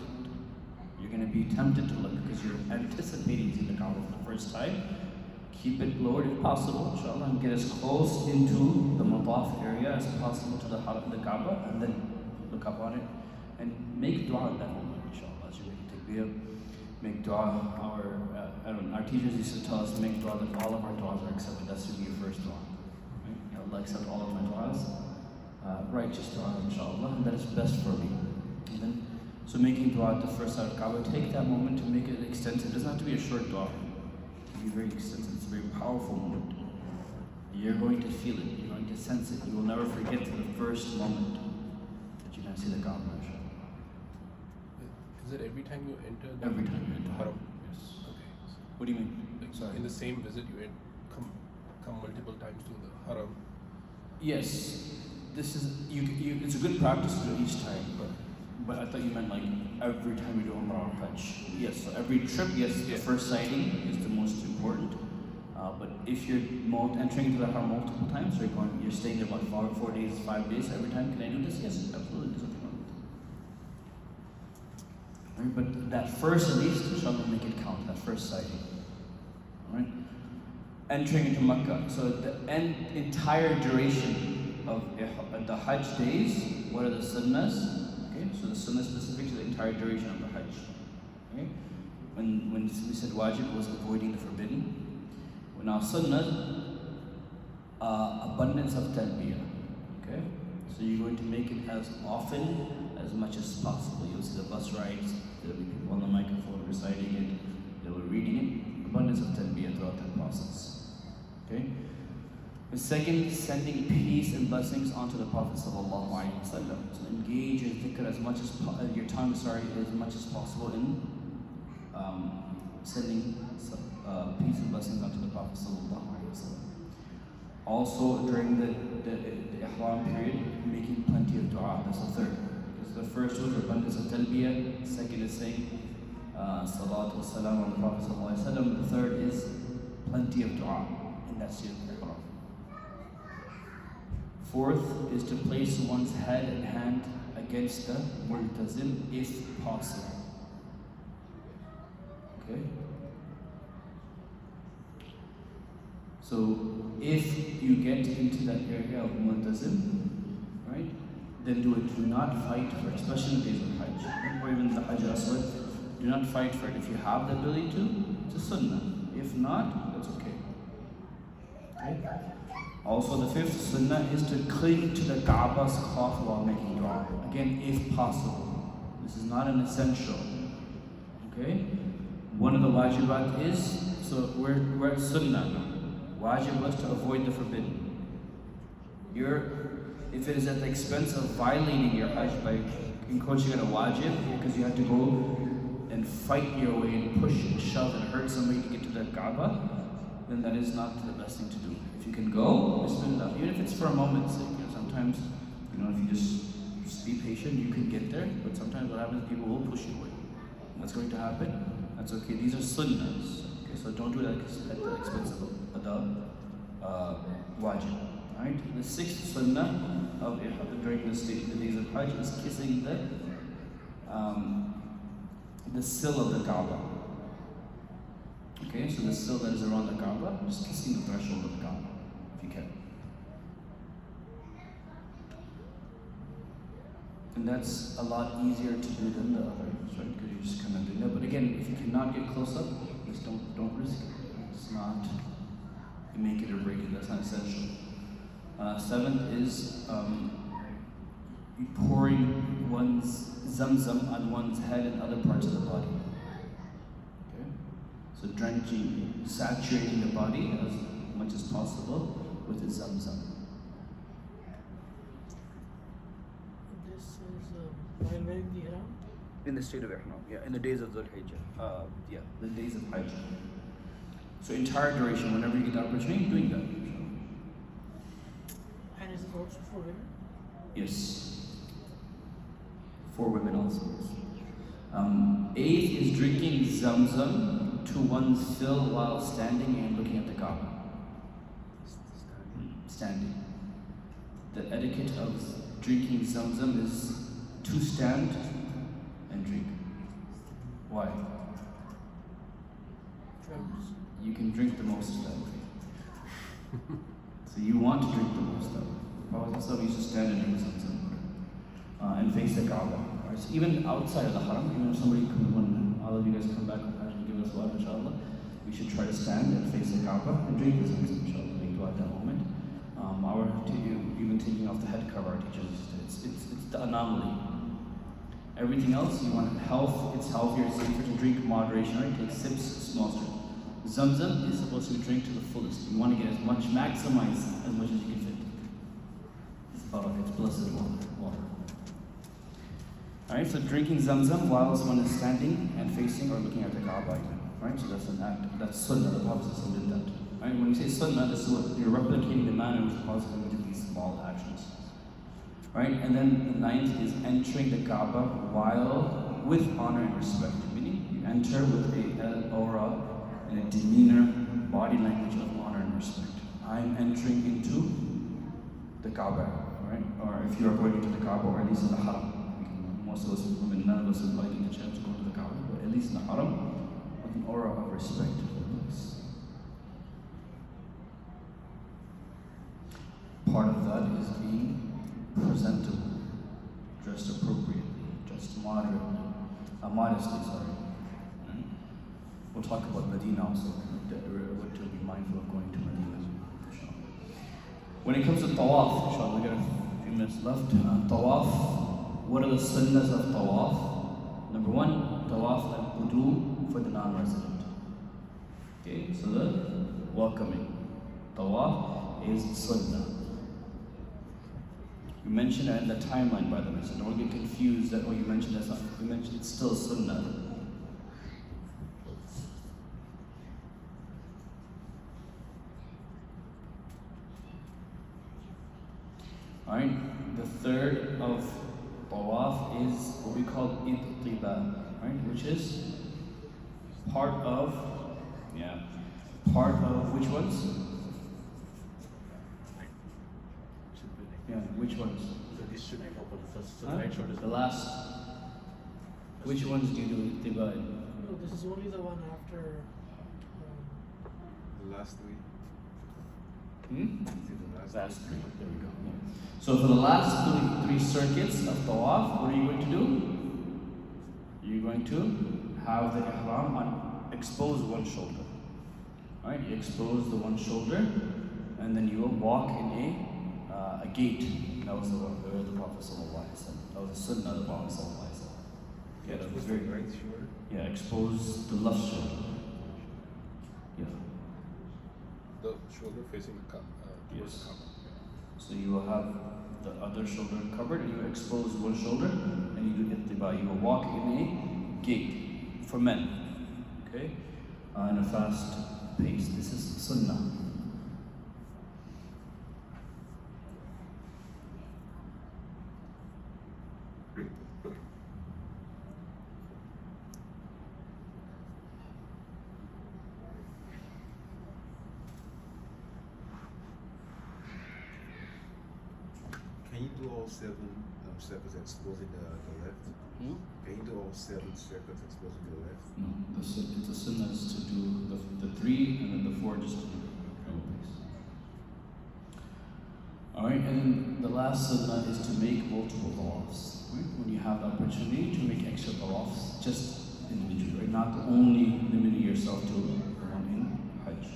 You're going to be tempted to look because you're anticipating seeing the Kaaba for the first time. Keep it lowered if possible, inshallah, and get as close into the mataf area as possible to the Kaaba, and then look up on it and make dua at that moment, inshallah. As you're making takbir, make dua. Our teachers used to tell us to make dua that all of our duas are accepted. That should be your first dua. Right? Ya Allah, accept all of my duas, righteous duas, inshallah, and that is best for me. And then, so making dua at the first side of Kaaba, take that moment to make it extensive. It doesn't have to be a short dua. It can be very extensive. It's a very powerful moment. You're going to feel it. You're going to sense it. You will never forget the first moment that you're going to see the Kaaba, inshallah. Is it every time you enter? Every time you enter. haram? Yes. Okay. What do you mean? Like, Sorry. in the same visit, you come multiple times to the haram. Yes, this is it's a good practice to do each time, but But I thought you meant like every time you do Umrah or Hajj. Yes, so every trip, yes, the first sighting is the most important. But if you're entering into the Haram multiple times, so you're staying there about 4 days, 5 days, every time, can I do this? Yes, absolutely, there's nothing wrong with it. Right, but that first, at least, inshallah, make it count, that first sighting. Alright? Entering into Makkah, so the entire duration of the Hajj days, what are the sunnahs? Okay, so the sunnah specific to the entire duration of the Hajj. Okay? When we said wajib was avoiding the forbidden. Now sunnah, abundance of talbiyah. Okay? So you're going to make it as often, as much as possible. You'll see the bus rides, there'll be people on the microphone reciting it, they will reading it. Abundance of talbiyah throughout that process. Okay? The second, sending peace and blessings onto the Prophet sallallahu alaihi wasallam. So engage in dhikr as much as your tongue, as much as possible in sending peace and blessings onto the Prophet sallallahu alaihi wasallam. Also during the ihram period, making plenty of dua. That's the third. Because the first was abundance of talbiyah. Second is saying salatu wa salam on the Prophet sallallahu alaihi wasallam. The third is plenty of dua, and that's your ihram. Fourth is to place one's head and hand against the multazim if possible. Okay? So if you get into that area of multazim, right, then do it. Do not fight for it, especially in the days of Hajj. Or even the Hajj Aswad, do not fight for it. If you have the ability to, it's a sunnah. If not, that's okay. Okay? Also, the fifth sunnah is to cling to the Ka'ba's cloth while making dua. Again, if possible. This is not an essential. Okay? One of the wajibat is, so we're at sunnah now. Wajib was to avoid the forbidden. If it is at the expense of violating your Hajj by encroaching on a wajib, because you have to go and fight your way and push and shove and hurt somebody to get to the Kaaba, then that is not the best thing to do. If you can go, bismillah. Even if it's for a moment's sake. Sometimes, if you just be patient, you can get there. But sometimes what happens, people will push you away. What's going to happen? That's okay. These are sunnahs. Okay, so don't do that at the expense of the wajib. Right? The sixth sunnah of during the days of Hajj is kissing the sill of the Kaaba. Okay, so the sill that is around the Kaaba, just kissing the threshold of the Kaaba, if you can. And that's a lot easier to do than the others, right? Because you're just kind of doing that. But again, if you cannot get close up, just don't risk it. It's not, you make it or break it, that's not essential. Seventh is pouring one's zamzam on one's head and other parts of the body. Okay? So drenching, saturating the body as much as possible with the zamzam. This is while wearing the ihram? In the state of ihram, yeah, in the days of Dhul Hijjah. The days of Hajj. So entire duration, whenever you get the opportunity, doing that. And is it also for women? Yes. For women also. Eighth is drinking zamzam to one's fill while standing and looking at the Kaaba. Standing. The etiquette of drinking zamzam is to stand and drink. Why? You can drink the most that way. So you want to drink the most that way. Prophet used to stand and drink zamzam and face the Kaaba. Right? So even outside of the Haram, even if somebody comes, when all of you guys come back and give us water, inshallah, we should try to stand and face the Kaaba and drink the zamzam, inshallah, make dua at that moment. Even taking off the head cover, our teachers, it's the anomaly. Everything else, you want health, it's healthier, it's safer to drink moderation, right? Take sips, small sips. Zamzam is supposed to be drank to the fullest. You want to get maximize as much as you can fit. It's blessed water. Alright, so drinking zamzam whilst one is standing and facing or looking at the Kaaba. Right, so that's an act. That's sunnah. The Prophet did that. Right, when you say sunnah, this is what you're replicating the manner of the Prophet did these small actions. Right? And then the ninth is entering the Kaaba while with honor and respect. Meaning you enter with a aura and a demeanor, body language of honor and respect. I'm entering into the Kaaba, right? Or if you are going into the Kaaba, or at least in the Haram. Most of us, none of us would like in the chance to go to the Kaaba, but at least in the Haram, with an aura of respect for the place. Part of that is being presentable, dressed appropriately, dressed moderately, modestly, sorry. Right? We'll talk about Medina also, what to be mindful of going to Medina. When it comes to Tawaf, inshallah, we got a few minutes left. Tawaf, what are the sunnahs of Tawaf? Number one, Tawaf al-Qudu for the non-resident. Okay, so the welcoming. Tawaf is sunnah. We mentioned it in the timeline, by the way, so don't get confused that, oh, you mentioned that's not, we mentioned it's still sunnah. Alright, the third of Tawaf is what we call Ittiba, right? Which is part of which ones? Yeah, which ones? So this should be proper. So Huh? right shoulder. The last. Which ones do you do Ittiba in? No, this is only the one after. The last three. Hmm? Is it the last Last three? three. There we go. Yeah. So for the last three circuits of Tawaf, what are you going to do? You're going to have the Ihram on, expose one shoulder. Alright, you expose the one shoulder, and then you will walk in a gate. That was the Prophet ﷺ. That was the sunnah of the Prophet ﷺ. Yeah, that was very right shoulder. Yeah, expose the left shoulder. Yeah. The shoulder facing the Kaaba, towards Yes. the Kaaba. So you will have the other shoulder covered, and you expose one shoulder, and you do ittiba. You will walk in a gait for men, okay, in a fast pace. This is sunnah. Can you do all seven circles exposing the left? Hmm? Can you do all seven circles exposing the left? No, it's a sunnah is to do the three, and then the four just to do normal pace. All right, and then the last sunnah is to make multiple tawafs. Right? When you have the opportunity to make extra tawafs, just individually, right? Not only limiting yourself to the one in Hajj.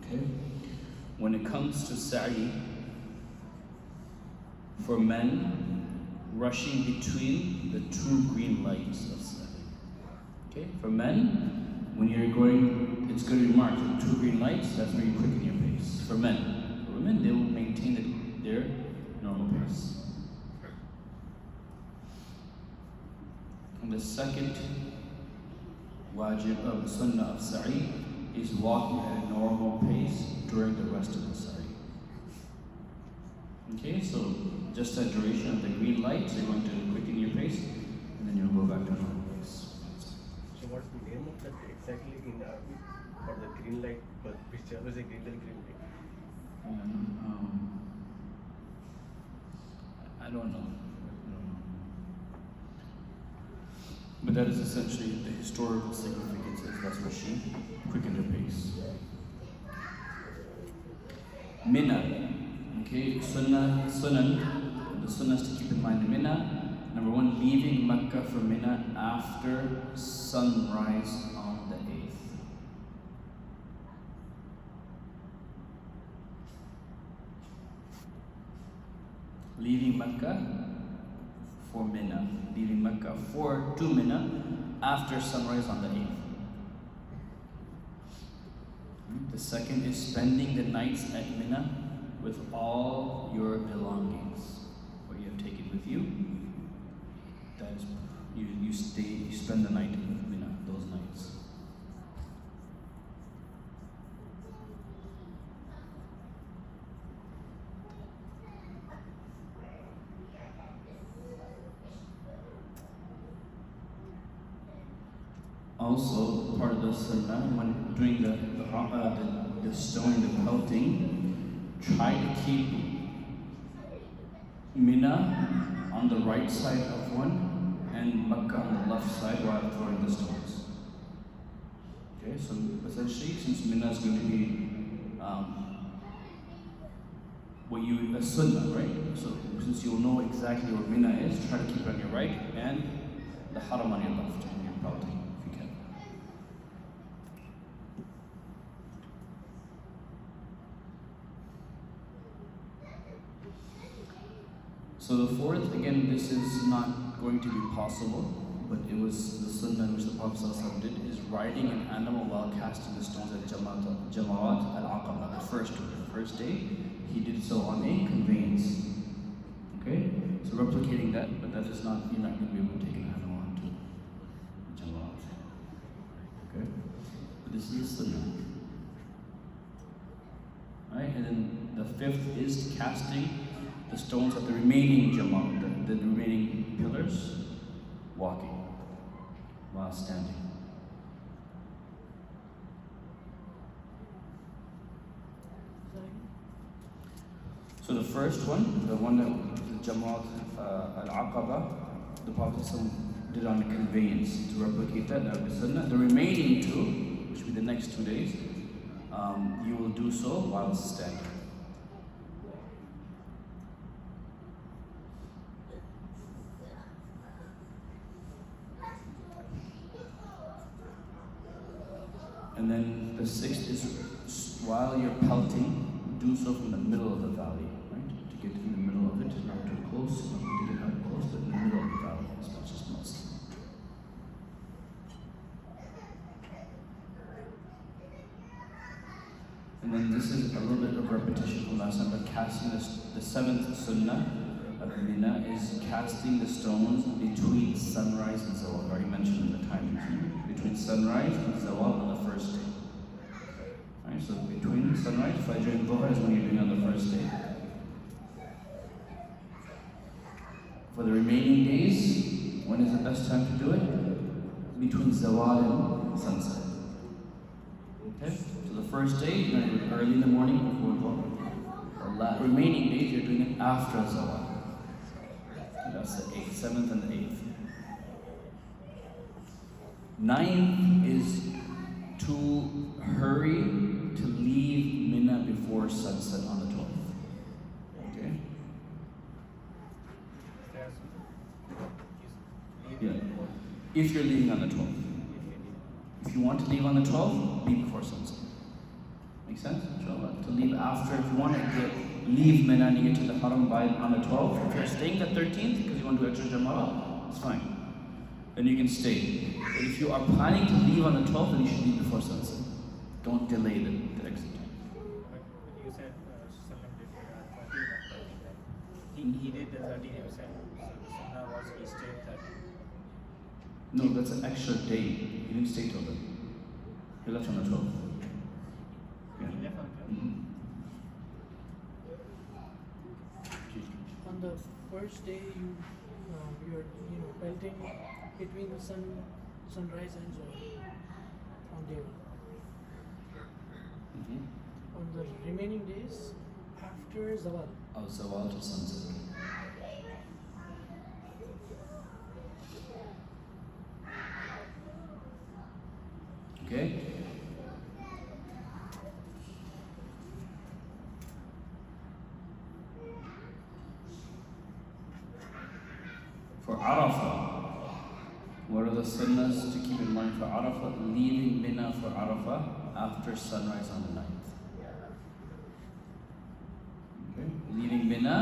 Okay. When it comes to sa'i, for men, rushing between the two green lights of sa'i. Okay, for men, when you're going, it's going to be marked with two green lights, that's where you quicken your pace. For men. For women, they will maintain their normal pace. And the second wajib of sunnah of sa'i is walking at a normal pace during the rest of the sa'i. Okay, so just the duration of the green lights, you're going to quicken your pace, and then you'll go back to normal pace. So what's the name of that exactly in Arabic for the green light? But whichever is a green light, green light. I don't know. But that is essentially the historical significance. That's what she quickened her pace. Mina. Okay, sunan. The sunnahs to keep in mind in Mina. Number one, leaving Mecca for Mina after sunrise on the 8th. Leaving Mecca for Mina. Leaving Mecca to Mina after sunrise on the 8th. The second is spending the nights at Mina with all your belongings. What you have taken with you, that is, you spend the night in Mina, those nights. Also, part of the sunnah, when doing the stoning, the pelting, try to keep Mina on the right side of one and Makkah on the left side while throwing the stones. Okay, so essentially, since Mina is going to be a sunnah, right? So since you'll know exactly where Mina is, try to keep it on your right and the haram on your left when you're pelting, if you can. So the fourth, again, this is not going to be possible, but it was the sunnah which the Prophet ﷺ did, is riding an animal while casting the stones at Jama'at al-Aqaba, the first day. He did so on a conveyance. Okay? So replicating that, but that is not, you're not going to be able to take an animal onto Jama'at. Okay? But this is the sunnah. Right? And then the fifth is casting the stones at the remaining Jama'at, the remaining pillars, walking while standing. So the first one, the one that the Jama'at al-Aqaba, the Prophet ﷺ did on a conveyance to replicate that would be sunnah. The remaining two, which will be the next 2 days, you will do so while standing. And then the sixth is while you're pelting, do so from the middle of the valley, right? To get in the middle of it, not too close, not to get out close, but in the middle of the valley as much as possible. And then this is a little bit of repetition from last time, but casting the seventh sunnah of Mina is casting the stones between sunrise and zawal. I already mentioned the timing. Between sunrise and zawal on the first day. Right, so between sunrise, Fajr and Dhuhr is when you're doing on the first day. For the remaining days, when is the best time to do it? Between zawal and sunset. Okay? So the first day, you're going to do it early in the morning before Dhuhr. The remaining days, you're doing it after zawal. And that's the 8th, 7th and the 8th. 9th is to hurry to leave Mina before sunset on the 12th. Okay? Yeah. If you're leaving on the 12th. If you want to leave on the 12th, leave before sunset. Make sense? Inshallah. To leave after, if you want to leave Mina and get to the Haram on the 12th, if you're staying the 13th because you want to do extra Jama'ah, it's fine. Then you can stay. But if you are planning to leave on the 12th, then you should leave before sunset. Don't delay the exit time. But you said Sallam did 13. He did the 13 himself. So the sunnah was he stayed 13. No, that's an extra day. He didn't stay till then. He left on the 12th. Yeah. He left on the 12th. Mm-hmm. On the first day, you're pelting between the sunrise and zawal on day 1. Mm-hmm. On the remaining days, after zawal. Of zawal to sunset. Okay? For Arafah, what are the sunnahs to keep in mind for Arafah? Leaving Mina for Arafah after sunrise on the 9th. Okay? Leaving Mina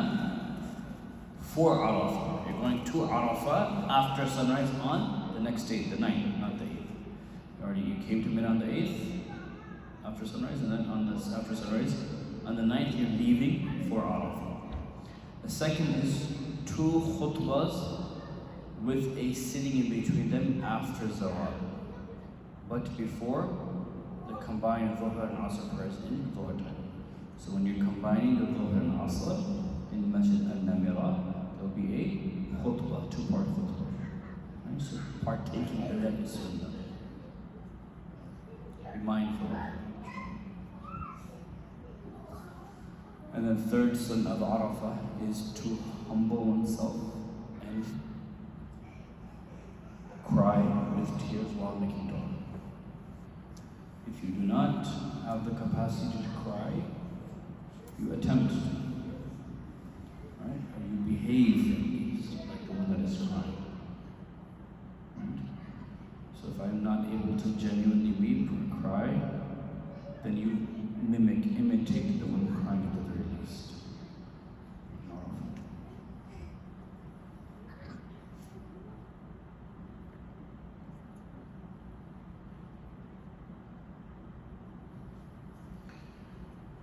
for Arafah. You're going to Arafah after sunrise on the next day, the 9th, not the 8th. You came to Mina on the 8th after sunrise, and then after sunrise on the 9th you're leaving for Arafah. The second is 2 khutbahs with a sitting in between them after Zawal, but before the combined Dhuhr and Asr prayers in Dhuhr time. So when you're combining the Dhuhr and Asr in Masjid al-Namira, there will be a khutbah, 2-part khutbah. Right? So partaking in that is sunnah. And the third sunnah of Arafah is to humble oneself and cry with tears while making dua. If you do not have the capacity to cry, you attempt to, right? Or you behave at least like the one that is crying. Right? So if I'm not able to genuinely weep or cry, then you imitate the one crying at the very least.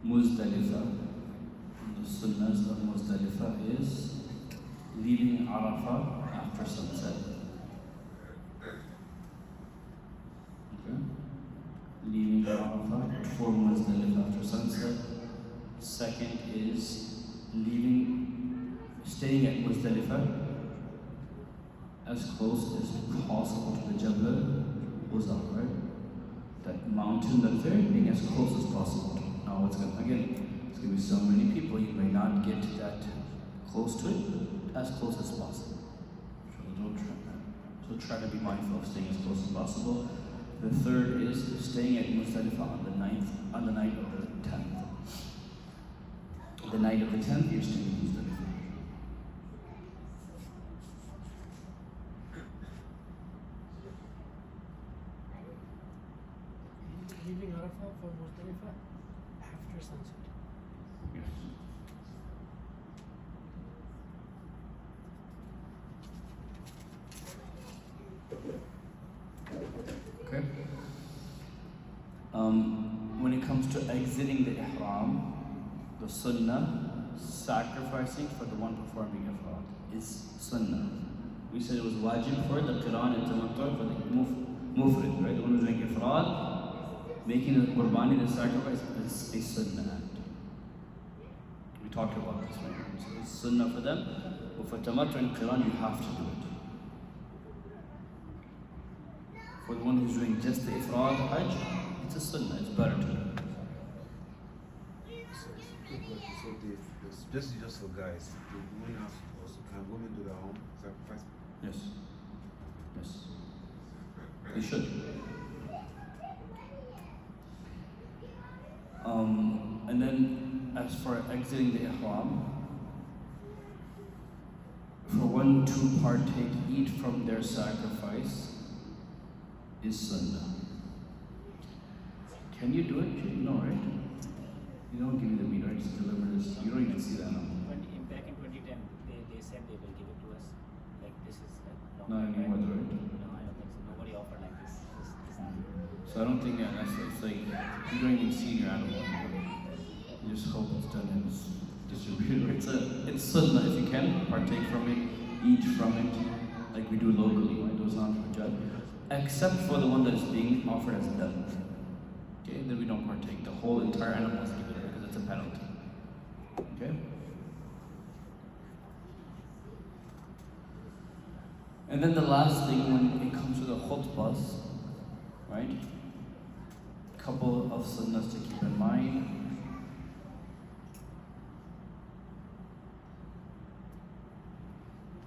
Muzdalifah. The sunnahs of Muzdalifah is leaving Arafah after sunset. Okay? Leaving Arafah for Muzdalifah after sunset. Second is staying at Muzdalifah as close as possible to the Jabal Uzza, right? That mountain that's there, being as close as possible. Now it's going to be so many people, you may not get that close to it, but as close as possible. So try to be mindful of staying as close as possible. The third is staying at Muzdalifah on the night of the 10th. The night of the 10th, you're staying at Muzdalifah. Leaving Arafah for Muzdalifah after sunset. Yes. Okay. When it comes to exiting the ihram, the sunnah, sacrificing for the one performing ihram is sunnah. We said it was wajib for the qiran and tamattu for the mufrid, right? The one who's doing ifrad, making the qurbani, the sacrifice, is a sunnah act. We talked about this, right? So it's sunnah for them, but for tamattu and qiran, you have to do it. For the one who's doing just the ifrad hajj, it's a sunnah, it's better to do it. So just for guys, the women can women do their own sacrifice? Yes. Yes. They should. And then as for exiting the ihram, for one to partake, eat from their sacrifice is sunnah. Can you do it? No, right? You don't give me the meat, right? Just deliver this. You don't even see that now. Back in 2010, they said they will give it to us. Like this is like Not anymore, right? No, I don't think so. Nobody offered like this. So I don't think it's like you don't even see your animal. You just hope it's done and it's distributed. It's sunnah if you can partake from it, eat from it, like we do locally, right? Those not for judge. Except for the one that is being offered as a dam. Okay, then we don't partake. The whole entire animal is given because it's a penalty. Okay? And then the last thing when it comes to the khutbahs, right? Couple of sunnahs to keep in mind.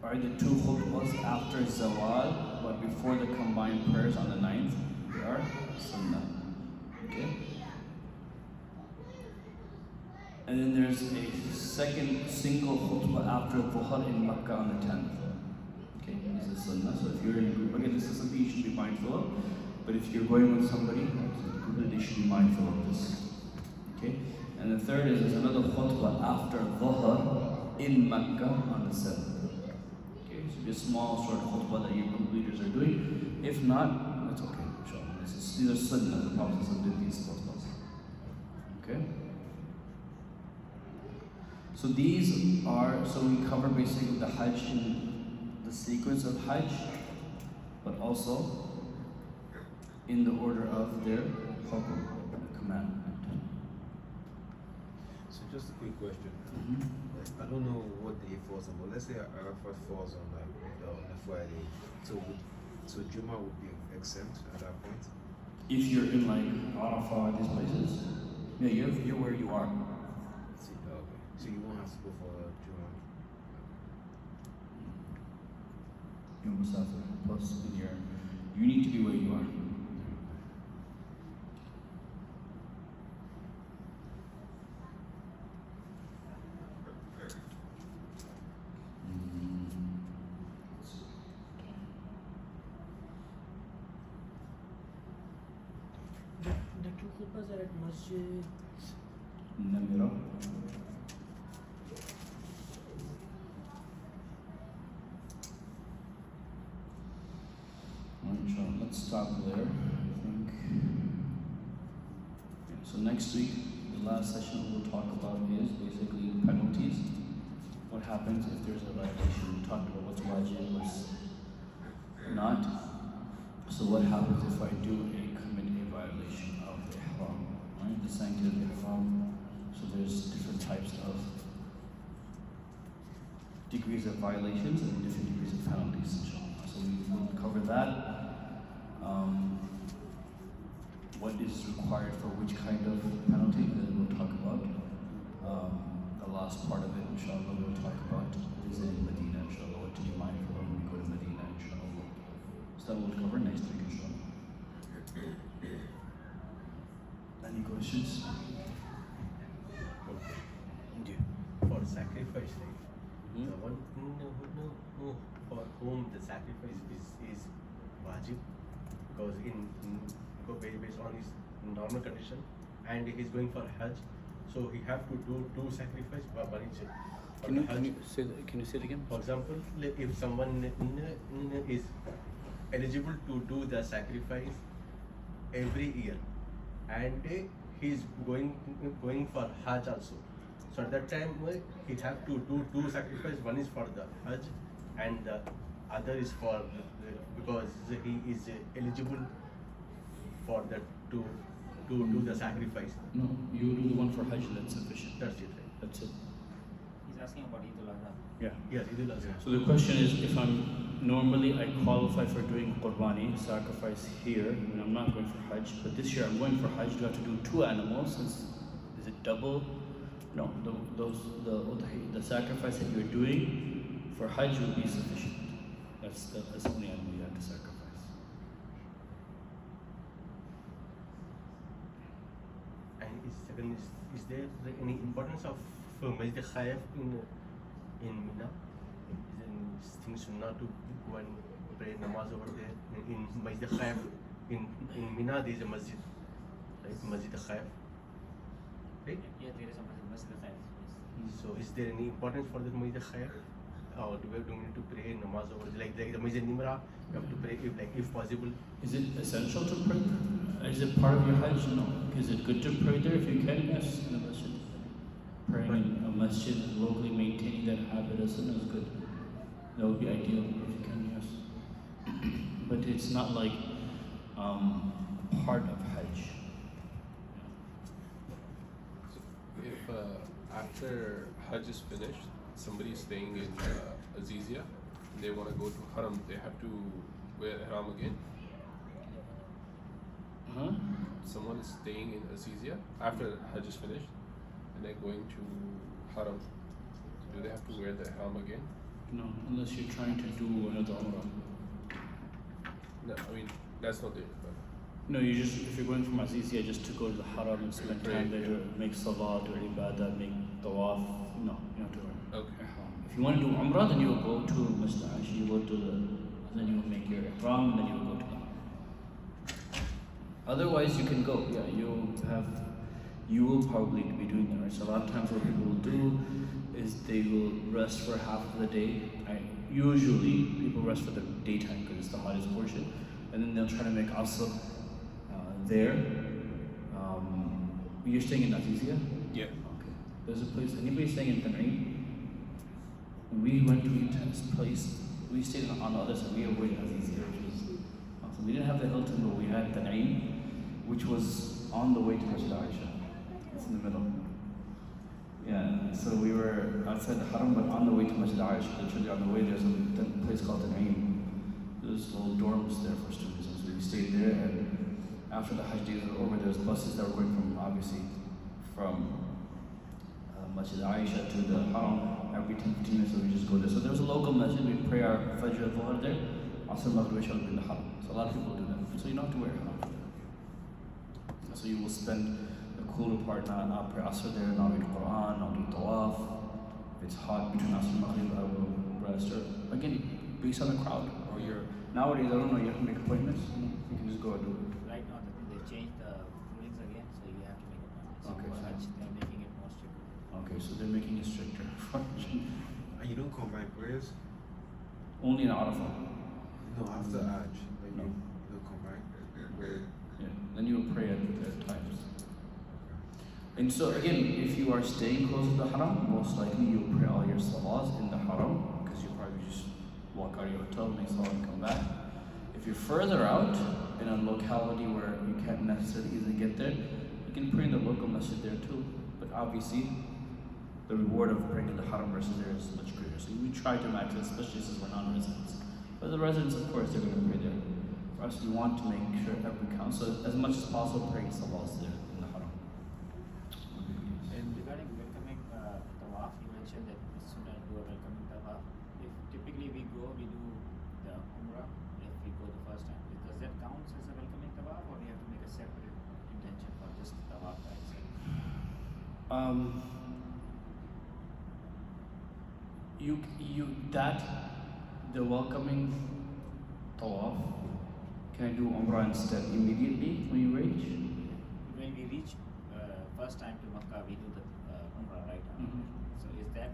Are the two khutbahs after zawal, but before the combined prayers on the 9th, they are sunnah. Okay? And then there's a second single khutbah after dhuhr in Makkah on the 10th. Okay, this is sunnah. So if you're in a group, again, this is something you should be mindful of. But if you're going with somebody, they should be mindful of this. Okay? And the third is there's another khutbah after dhuhr in Makkah on the 7th. Okay, so be a small sort of khutbah that your group leaders are doing. If not, that's okay. Inshallah. These are sunnah. The Prophet did these khutbahs. Okay? So these are, so we cover basically the Hajj in the sequence of Hajj, but also in the order of their hukum, the commandment. So just a quick question. Mm-hmm. I don't know what day it falls on, but let's say Arafat falls on like on a Friday. So Juma would be exempt at that point? If you're in like Arafah, these places, yeah, you're where you are. See, okay. go for Juma. You're Musafir. Plus, you need to be where you are. The two khutbahs are at Masjid. Namira. Inshallah, let's stop there, I think. Okay, so next week, the last session we'll talk about is basically penalties. What happens if there's a violation? We talked about what's wajib, what's not. So what happens if I commit a violation of the ihram, right? The sanctity of the ihram. So there's different types of degrees of violations and different degrees of penalties, inshallah. So we will cover that. What is required for which kind of penalty, then we'll talk about. The last part of it, inshallah, we'll talk about visiting Medina, inshallah, what to be mindful of when we go to Medina, inshallah. So that we'll cover next week, inshallah. Any questions? For sacrifice, like the one for whom the sacrifice is wajib, because based on his normal condition, and he's going for Hajj, so he have to do two sacrifice. One is for Can Hajj. you say it again? For example, if someone is eligible to do the sacrifice every year, and he's going for Hajj also, so at that time he have to do two sacrifice. One is for the Hajj, and the other is for because he is eligible for that to do the sacrifice. No, you do the one for Hajj, that's sufficient. That's it, right? That's it. He's asking about Eid al-Adha. Yeah. Yes, Idul Adha. So the question is, if I qualify for doing Qurbani, sacrifice here, and I'm not going for Hajj, but this year I'm going for Hajj, do I have to do two animals? Is it double? No, the sacrifice that you're doing for Hajj will be sufficient. That's the only animal you have to sacrifice. And second is there any importance of Masjid Khayf in Mina? Is there anything sunnah to go and pray namaz over there in Masjid Khayf? In Mina there is a masjid, right? Masjid Khayf, right? Yeah, there is a Masjid al-Khaif. So is there any importance for the Masjid Khayf? Or do we need to pray namaz over there? Like the Masjid Nimra, you have to pray if possible. Is it essential to pray there? Is it part of your Hajj? No. Is it good to pray there if you can? Yes, in the masjid. Praying in a masjid, locally maintaining that habit as sunnah is good. That would be ideal if you can, yes. But it's not like part of Hajj. If after Hajj is finished, somebody is staying in Azizia, and they want to go to Haram, they have to wear Ihram again. Huh? Someone is staying in Azizia after Hajj is finished, and they're going to Haram. Do they have to wear the Ihram again? No, unless you're trying to do another Umrah. No, I mean, that's not it. But No, if you're going from Azizia just to go to the Haram and spend time there, to make salat or ibadah, make tawaf, no, you have to wear okay. ihram. If you want to do Umrah, then you will go to Masjid Aish, you go to then you will make your ihram, then you will go to the Otherwise, you can go. Yeah, you will probably be doing that, right? So a lot of times what people will do is they will rest for half of the day. Usually, people rest for the daytime because it's the hottest portion, and then they'll try to make asr there. You're staying in Azizia? Yeah. Okay. There's a place. Anybody staying in Tan'im? When we went to this place, we stayed on the other side. We avoided Azizia, which was awesome. We didn't have the Hilton, but we had Tan'im, which was on the way to Masjid Aisha. It's in the middle. Yeah, so we were outside the Haram, but on the way to Masjid Aisha. Literally on the way, there's a place called Tan'im. There's little dorms there for students, and so we stayed there. And after the Hajj days were over, there was buses that were going from Masjid Aisha to the Haram every 10-15 minutes, so we just go there. So there's a local masjid, we pray our Fajr and Dhuhr there, Asr, Maghrib, Isha in the Haram. So a lot of people do that. So you don't have to wear Haram for that. So you will spend the cooler part, not pray Asr there, not read Quran, not do Tawaf. If it's hot between Asr and Maghrib, I will rest. Or again, based on the crowd. Or you're, nowadays, I don't know, you have to make appointments. You can just go and do it. Right now, they changed the rulings again, so you have to make appointments. Okay, For so- Hajj, they're making it more strict. Okay, so they're making it stricter. And you don't combine prayers? Only in Arafah. No, after Hajj. Like No. you don't combine prayer. Yeah. Then you will pray at times. And so again, if you are staying close to the Haram, most likely you'll pray all your salahs in the Haram, because you probably just walk out of your hotel, make salah and come back. If you're further out in a locality where you can't necessarily easily get there, you can pray in the local masjid there too. But obviously, the reward of praying in the Haram versus there is much greater. So we try to match it, especially since we're non-residents. But the residents, of course, they're going to pray there. For us, we want to make sure every counts. So as much as possible, praying salahs there in the Haram. And regarding welcoming tawaf, you mentioned that it's sunnah to do a welcoming tawaf. If typically we do the Umrah, if we go the first time, does that count as a welcoming tawaf, or do you have to make a separate intention for just the tawaf by itself? The welcoming tawaf, can I do Umrah instead immediately when you reach? When we reach first time to Makkah, we do the Umrah, right? Mhm. So is that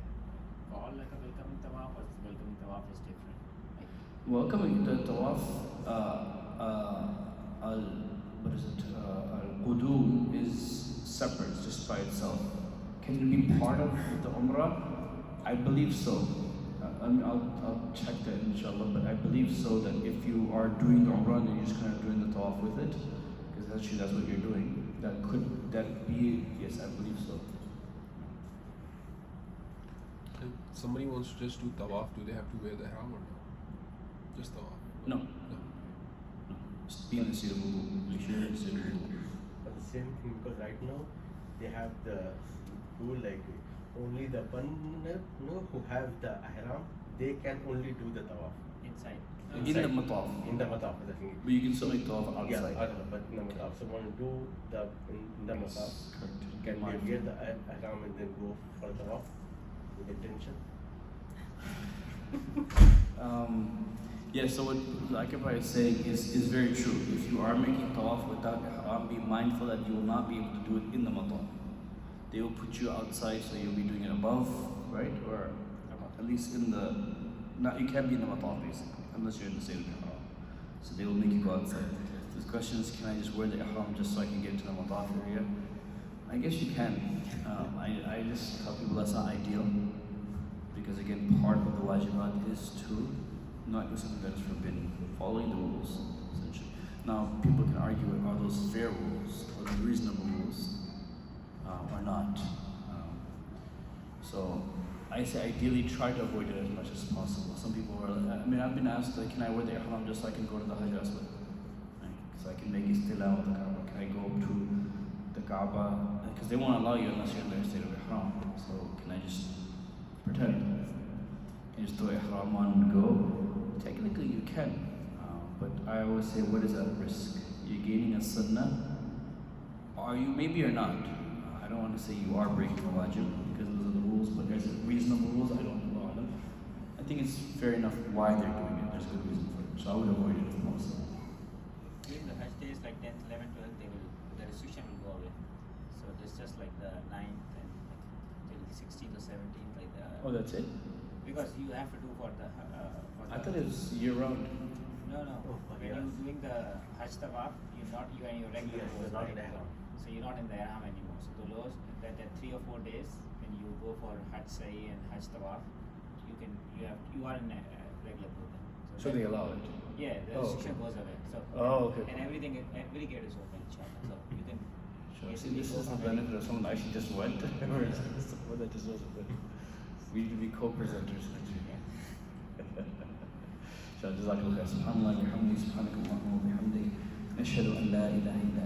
called like a welcoming tawaf, or the welcoming tawaf is different? Like, Welcoming the tawaf, al-Qudum is separate, it's just by itself. Can it be part of the Umrah? I believe so. I'll check that inshallah, but I believe so that if you are doing the Umrah and you're just kind of doing the tawaf with it, because actually that's what you're doing, could that be, yes, I believe so. If somebody wants to just do tawaf, do they have to wear the ihram or no? Just tawaf? No. No. Just be in the seat of wudu. Make sure you're in the seat of wudu. But the same thing, because right now they have the rule like only the one who have the ihram, they can only do the tawaf. inside. In the mataf. In the mataf, the thing. But you can still make tawaf Yeah, outside. but in the mataf. So when you do in the mataf, Correct. you can wear the ihram and then go for tawaf with intention. Yeah, so what Zakir is saying is very true. If you are making tawaf without ihram, be mindful that you will not be able to do it in the mataf. They will put you outside, so you'll be doing it above, right? Or at least in the, you can't be in the mataf basically, unless you're in the state of ihram. So they will make you go outside. So the question is, can I just wear the ihram just so I can get into the mataf area? I guess you can. I just tell people that's not ideal, because again, part of the wajibat is to not do something that is forbidden, following the rules, essentially. Now, people can argue, are those fair rules, or the reasonable rules, or not? So, I say ideally try to avoid it as much as possible. Some people are, I've been asked, can I wear the ihram just so I can go to the Hajj Aswad? So I can make istila with the Kaaba. Can I go to the Kaaba? Because they won't allow you unless you're in their state of ihram. So can I just pretend? Can you just throw ihram on and go? Technically you can. But I always say, what is at risk? You're gaining a sunnah. Or maybe you're not. I don't want to say you are breaking the wajib, because those are the rules, but there's reasonable rules, I don't know them. I think it's fair enough why they're doing it. There's a good reason for it. So I would avoid it if possible. During the Hajj days like 10th, 11th, 12th, the restriction will go away. So it's just like the 9th and till 16th or 17th, like the. Oh, that's it? Because you have to do for the. I thought it was year round. No. Oh, When yeah. you're doing the Hajj tawaf, you're not you and your regular Yes, pose, you're not right? in ihram. So you're not in the ihram anymore. So the lowest that 3 or 4 days when you go for Hajj Sa'i and Hajj tawaf, you are in a regular pose. So they allow it? Yeah, the Oh, restriction okay. goes away. So Okay. and every gate is open, inshallah. So you can. Sure. See, basically this go is the from any- benefit of someone that actually just went, or is this someone that just wasn't there? We need to be co-presenters next week. جزاك الله خير سبحان الله وبحمده سبحانك اللهم وبحمدك نشهد ان لا اله الا